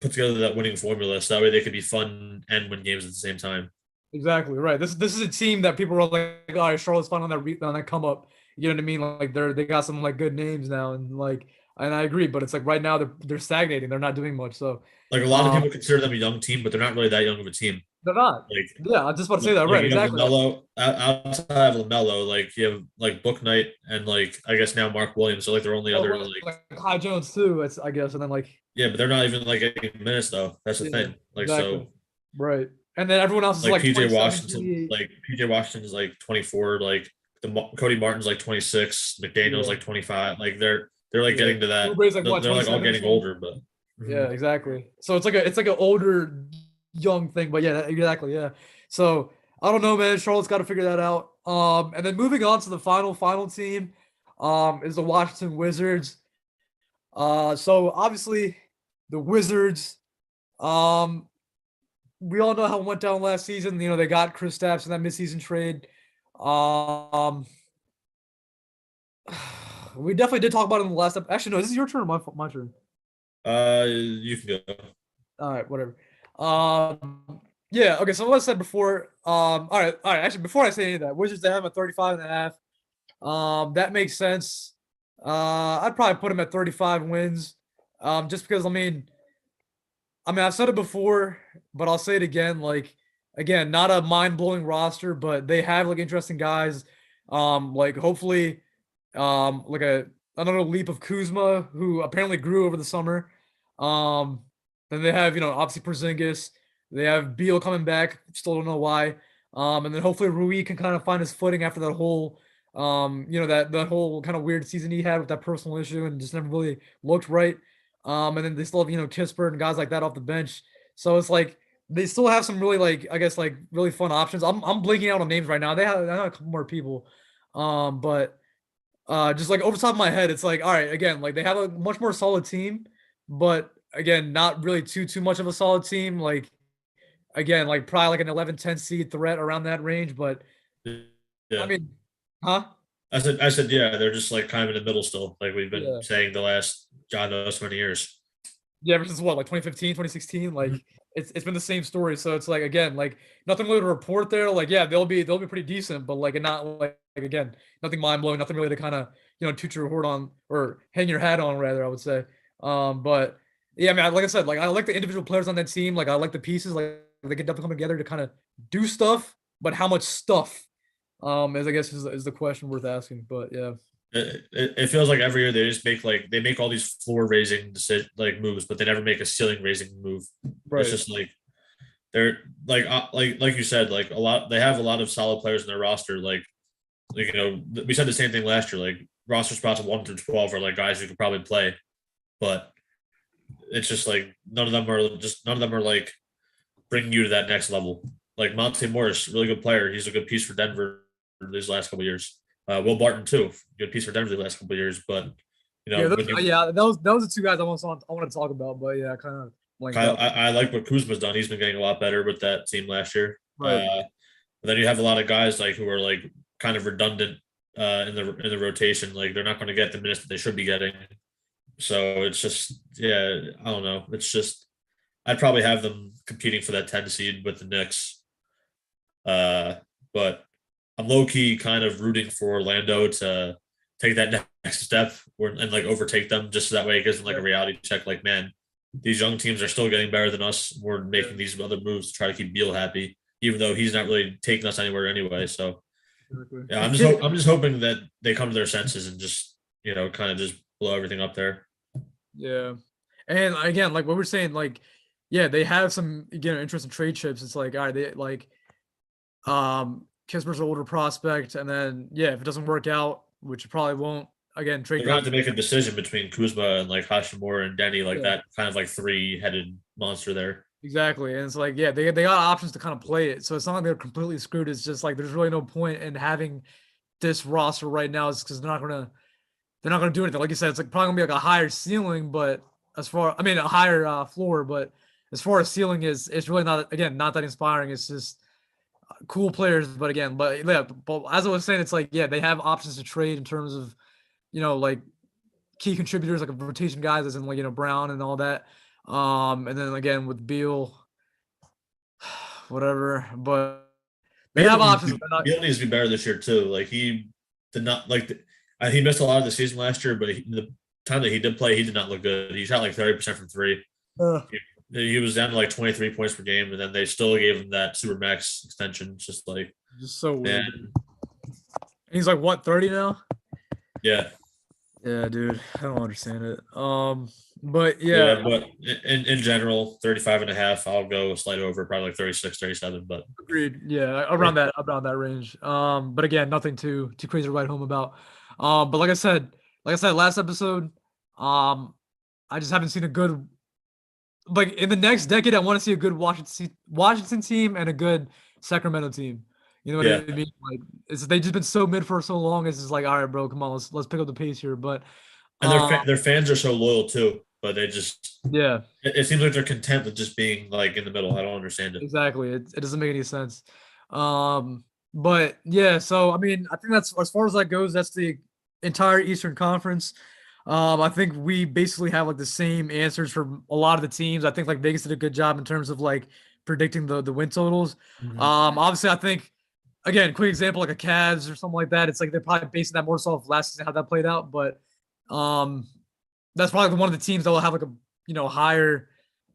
put together that winning formula so that way they could be fun and win games at the same time. exactly right. This is a team that people are like, all right, Charlotte's fine on on that come up. You know what I mean? Like they got some like good names now, and like and I agree. But it's like right now they're stagnating. They're not doing much. So Like a lot of um, people consider them a young team, but they're not really that young of a team. they're not. Like Yeah, I was just about to say that. Right, you have exactly. Lamelo outside of Lamelo, like you have like Book Knight and like I guess now Mark Williams. So like their only Oh, other right, like like Kai Jones too. It's I guess, and then like yeah, but they're not even like getting minutes though. That's the yeah, thing. Like exactly. so Right, and then everyone else is like like PJ 27, Washington, 28. like PJ Washington is like 24, like Cody Martin's like 26, McDaniel's Yeah, like 25. Like they're like yeah. getting to that. Oubre like what, They're like all 27, getting 20. older, but Yeah, mhm. exactly. So it's like an older young thing, but yeah, exactly. Yeah. So I don't know, man. Charlotte's got to figure that out. And then moving on to the final team, is the Washington Wizards. So obviously the Wizards, um, we all know how it went down last season. They got Kristaps in that midseason trade. Um, we definitely did talk about it in the last episode. Actually, no, this is your turn or my turn? You can go. All right, whatever. Yeah, okay, so what I said before, all right, actually, before I say any of that, Wizards, they have him at 35 and a half. That makes sense. I'd probably put him at 35 wins. Just because, I've said it before, but I'll say it again. Like, again, not a mind-blowing roster, but they have, like, interesting guys. Like, hopefully, like another leap of Kuzma, who apparently grew over the summer. Um, then they have, obviously Porzingis. They have Beal coming back. Still don't know why. And then hopefully Rui can kind of find his footing after that whole, that whole kind of weird season he had with that personal issue and just never really looked right. And then they still have, Kispert and guys like that off the bench. So it's like they still have some really like I guess like really fun options. I'm blanking out on names right now. They have a couple more people, but just like over the top of my head, it's like all right again like they have a much more solid team, but again not really too much of a solid team. Like again like probably like an 11-10 seed threat around that range. But I Yeah. mean, huh? I said, yeah, they're just like kind of in the middle still, like we've been Yeah. saying the last God knows how many years. Yeah, ever since what, like 2015, 2016, like Mhm. it's been the same story. So it's like again, like nothing really to report there. Like, yeah, they'll be pretty decent, but like not like again, nothing mind blowing, nothing really to kind of toot your horn on or hang your hat on, rather, I would say. But yeah, I mean, like I said, like I like the individual players on that team, like I like the pieces, like they can definitely come together to kind of do stuff, but how much stuff is I guess is the question worth asking. But yeah. It feels like every year they just make like they make all these floor raising decision like moves, but they never make a ceiling raising move. It's Right. just like they're like you said, like a lot they have a lot of solid players in their roster. Like we said the same thing last year. Like roster spots 1 through 12 are like guys who could probably play, but it's just like none of them are like bringing you to that next level. Like Monte Morris, really good player. He's a good piece for Denver these last couple of years. Will Barton too, good piece for Denver the last couple of years. But Yeah, when you yeah, those are the two guys I want to talk about, but yeah, I kind of blanked Kyle, out. I like what Kuzma's done. He's been getting a lot better with that team last year. Right. And then you have a lot of guys like who are like kind of redundant in the rotation. Like they're not going to get the minutes that they should be getting. So it's just yeah, I don't know. It's just I'd probably have them competing for that 10 seed with the Knicks. Uh, but I'm low key kind of rooting for Orlando to take that next step and like overtake them just so that way it gives them like a Yeah. reality check. Like, man, these young teams are still getting better than us. We're Yeah. making these other moves to try to keep Beal happy, even though he's not really taking us anywhere anyway. So Exactly. yeah, And kid, I'm just hoping that they come to their senses and just kind of just blow everything up there. yeah. And again, like what we're saying, like, yeah, they have some interest in trade chips. It's like, all right, they like Kisper's an older prospect, and then yeah, if it doesn't work out, which it probably won't, again, They're trade going to have to copies. make a decision between Kuzma and like Hashimura and Denny, like Yeah, that kind of like three-headed monster there. exactly. And it's like, yeah, they got options to kind of play it. So it's not like they're completely screwed. It's just like there's really no point in having this roster right now, is because they're not gonna do anything. Like you said, it's like probably gonna be like a higher ceiling, but I mean a higher floor, but as far as ceiling is, it's really not again not that inspiring. It's just cool players, but again, but yeah, but as I was saying, it's like yeah, they have options to trade in terms of like key contributors, like a rotation guys, as in like Brown and all that. And then again with Beal, whatever, but they Beal have needs options. to But they're not. Beal needs to be better this year too. Like he did not like he missed a lot of the season last year, but the time that he did play, he did not look good. He shot like 30% from three. Uh, He was down to like 23 points per game, and then they still gave him that super max extension. It's just like, just so man, weird. Dude. And he's like what 30 now? yeah, Yeah, dude, I don't understand it. But yeah, yeah. But in general, 35 and a half, I'll go slight over, probably like 36, 37. But agreed. Yeah, around that range. But again, nothing too crazy to write home about. But like I said last episode, I just haven't seen a good like in the next decade. I want to see a good Washington team and a good Sacramento team. You know what yeah, I mean? Like they just been so mid for so long. It's just like, all right, bro, come on, let's pick up the pace here. But and um, their fans are so loyal too, but they just yeah, it seems like they're content with just being like in the middle. I don't understand it. exactly. It doesn't make any sense. But yeah, so I mean, I think that's as far as that goes, that's the entire Eastern Conference. I think we basically have like the same answers for a lot of the teams. I think like Vegas did a good job in terms of like predicting the win totals. Mhm. Obviously, I think again, quick example like a Cavs or something like that. It's like they're probably basing that more so off last season how that played out, but um, that's probably one of the teams that will have like a higher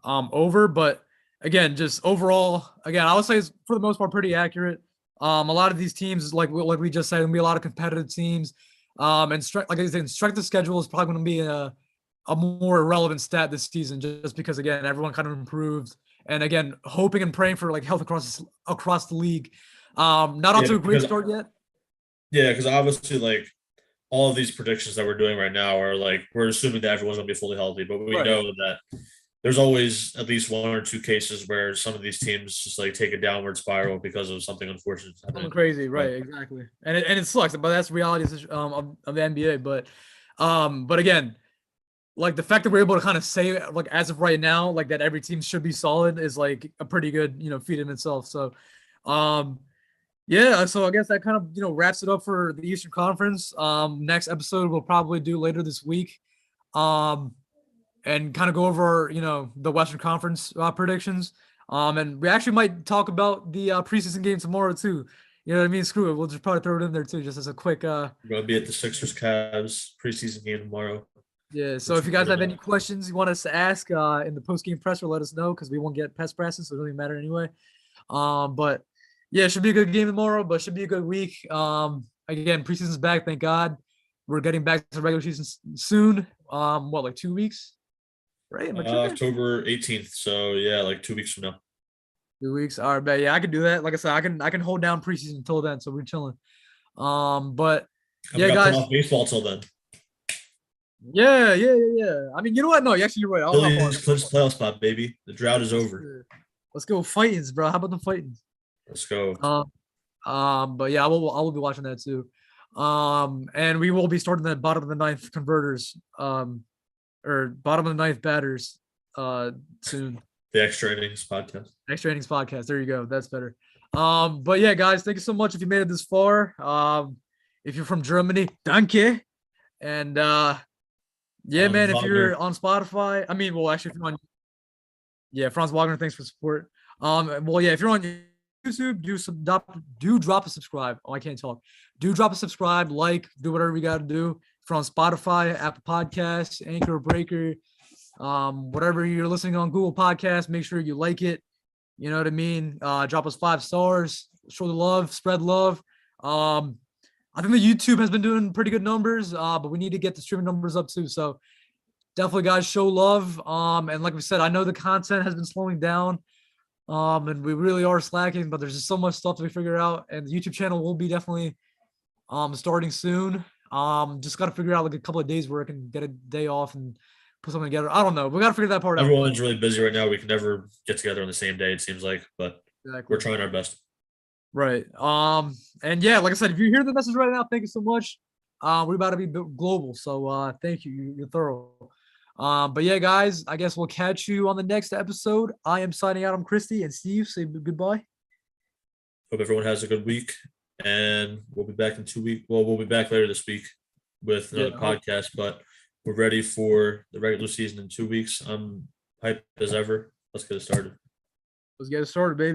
over. But again, just overall, again, I would say it's for the most part pretty accurate. A lot of these teams, like we just said, gonna be a lot of competitive teams. And like I said, strength of schedule is probably going to be a more irrelevant stat this season, just because again everyone kind of improved, and again hoping and praying for like health across the league. Not off Yeah, to a great start yet. because obviously like all of these predictions that we're doing right now are like we're assuming that everyone's gonna be fully healthy, but we Right. know that there's always at least one or two cases where some of these teams just like take a downward spiral because of something unfortunate Something happening. crazy, But right? Exactly, and it sucks, but that's the reality of the NBA. But again, like the fact that we're able to kind of say like as of right now, like that every team should be solid is like a pretty good feat in itself. So, um, yeah. So I guess that kind of wraps it up for the Eastern Conference. Next episode we'll probably do later this week. Um, and kind of go over, the Western Conference predictions. And we actually might talk about the preseason game tomorrow too. You know what I mean? Screw it. We'll just probably throw it in there too, just as a quick. we're going to be at the Sixers Cavs preseason game tomorrow. Yeah. So Which if you guys we're have any gonna- questions you want us to ask in the post game presser, let us know because we won't get pest presses, so it doesn't matter anyway. But yeah, it should be a good game tomorrow, but should be a good week. Again, preseason's back, thank God. We're getting back to the regular season soon. What, like 2 weeks? Right? Am I tripping? October 18th. So yeah, like 2 weeks from now. 2 weeks. All right, bet. Yeah, I can do that. Like I said, I can hold down preseason until then, so we're chilling. But Haven't yeah, got guys. playoff baseball till then. Yeah. I mean, you know what? No, actually, you're right. I'll hop on. Phillies clinched playoff spot, baby. The drought is over. Let's go fightings, bro. How about the fightings? Let's go. But yeah, I will be watching that too. And we will be starting the bottom of the ninth converters, or bottom of the ninth batters, soon. The Extra Innings podcast. Extra Innings podcast. There you go. That's better. But yeah, guys, thank you so much if you made it this far. If you're from Germany, danke. And yeah, man, if Wagner. you're on Spotify, I mean, well, actually, if you're on, yeah, Franz Wagner, thanks for support. Well, yeah, if you're on YouTube, do drop a subscribe. Oh, I can't talk. Do drop a subscribe, like, do whatever you got to do. If you're on Spotify, Apple Podcasts, Anchor, Breaker, whatever you're listening on Google Podcasts, make sure you like it. You know what I mean? Drop us 5 stars, show the love, spread love. I think the YouTube has been doing pretty good numbers, but we need to get the streaming numbers up too. So definitely, guys, show love. And like we said, I know the content has been slowing down, and we really are slacking, but there's just so much stuff to figure out. And the YouTube channel will be definitely starting soon. Just got to figure out like a couple of days where I can get a day off and put something together. I don't know. We got to figure that part out. Everyone's really busy right now. We can never get together on the same day, it seems like, but Exactly. we're trying our best. Right. And yeah, like I said, if you hear the message right now, thank you so much. We're about to be global, so thank you. You're thorough. But yeah, guys, I guess we'll catch you on the next episode. I am signing out. I'm Christy, and Steve, say goodbye. Hope everyone has a good week, and we'll be back in 2 weeks. Well, we'll be back later this week with another podcast, but we're ready for the regular season in 2 weeks. I'm hyped as ever. Let's get it started. Let's get it started, baby.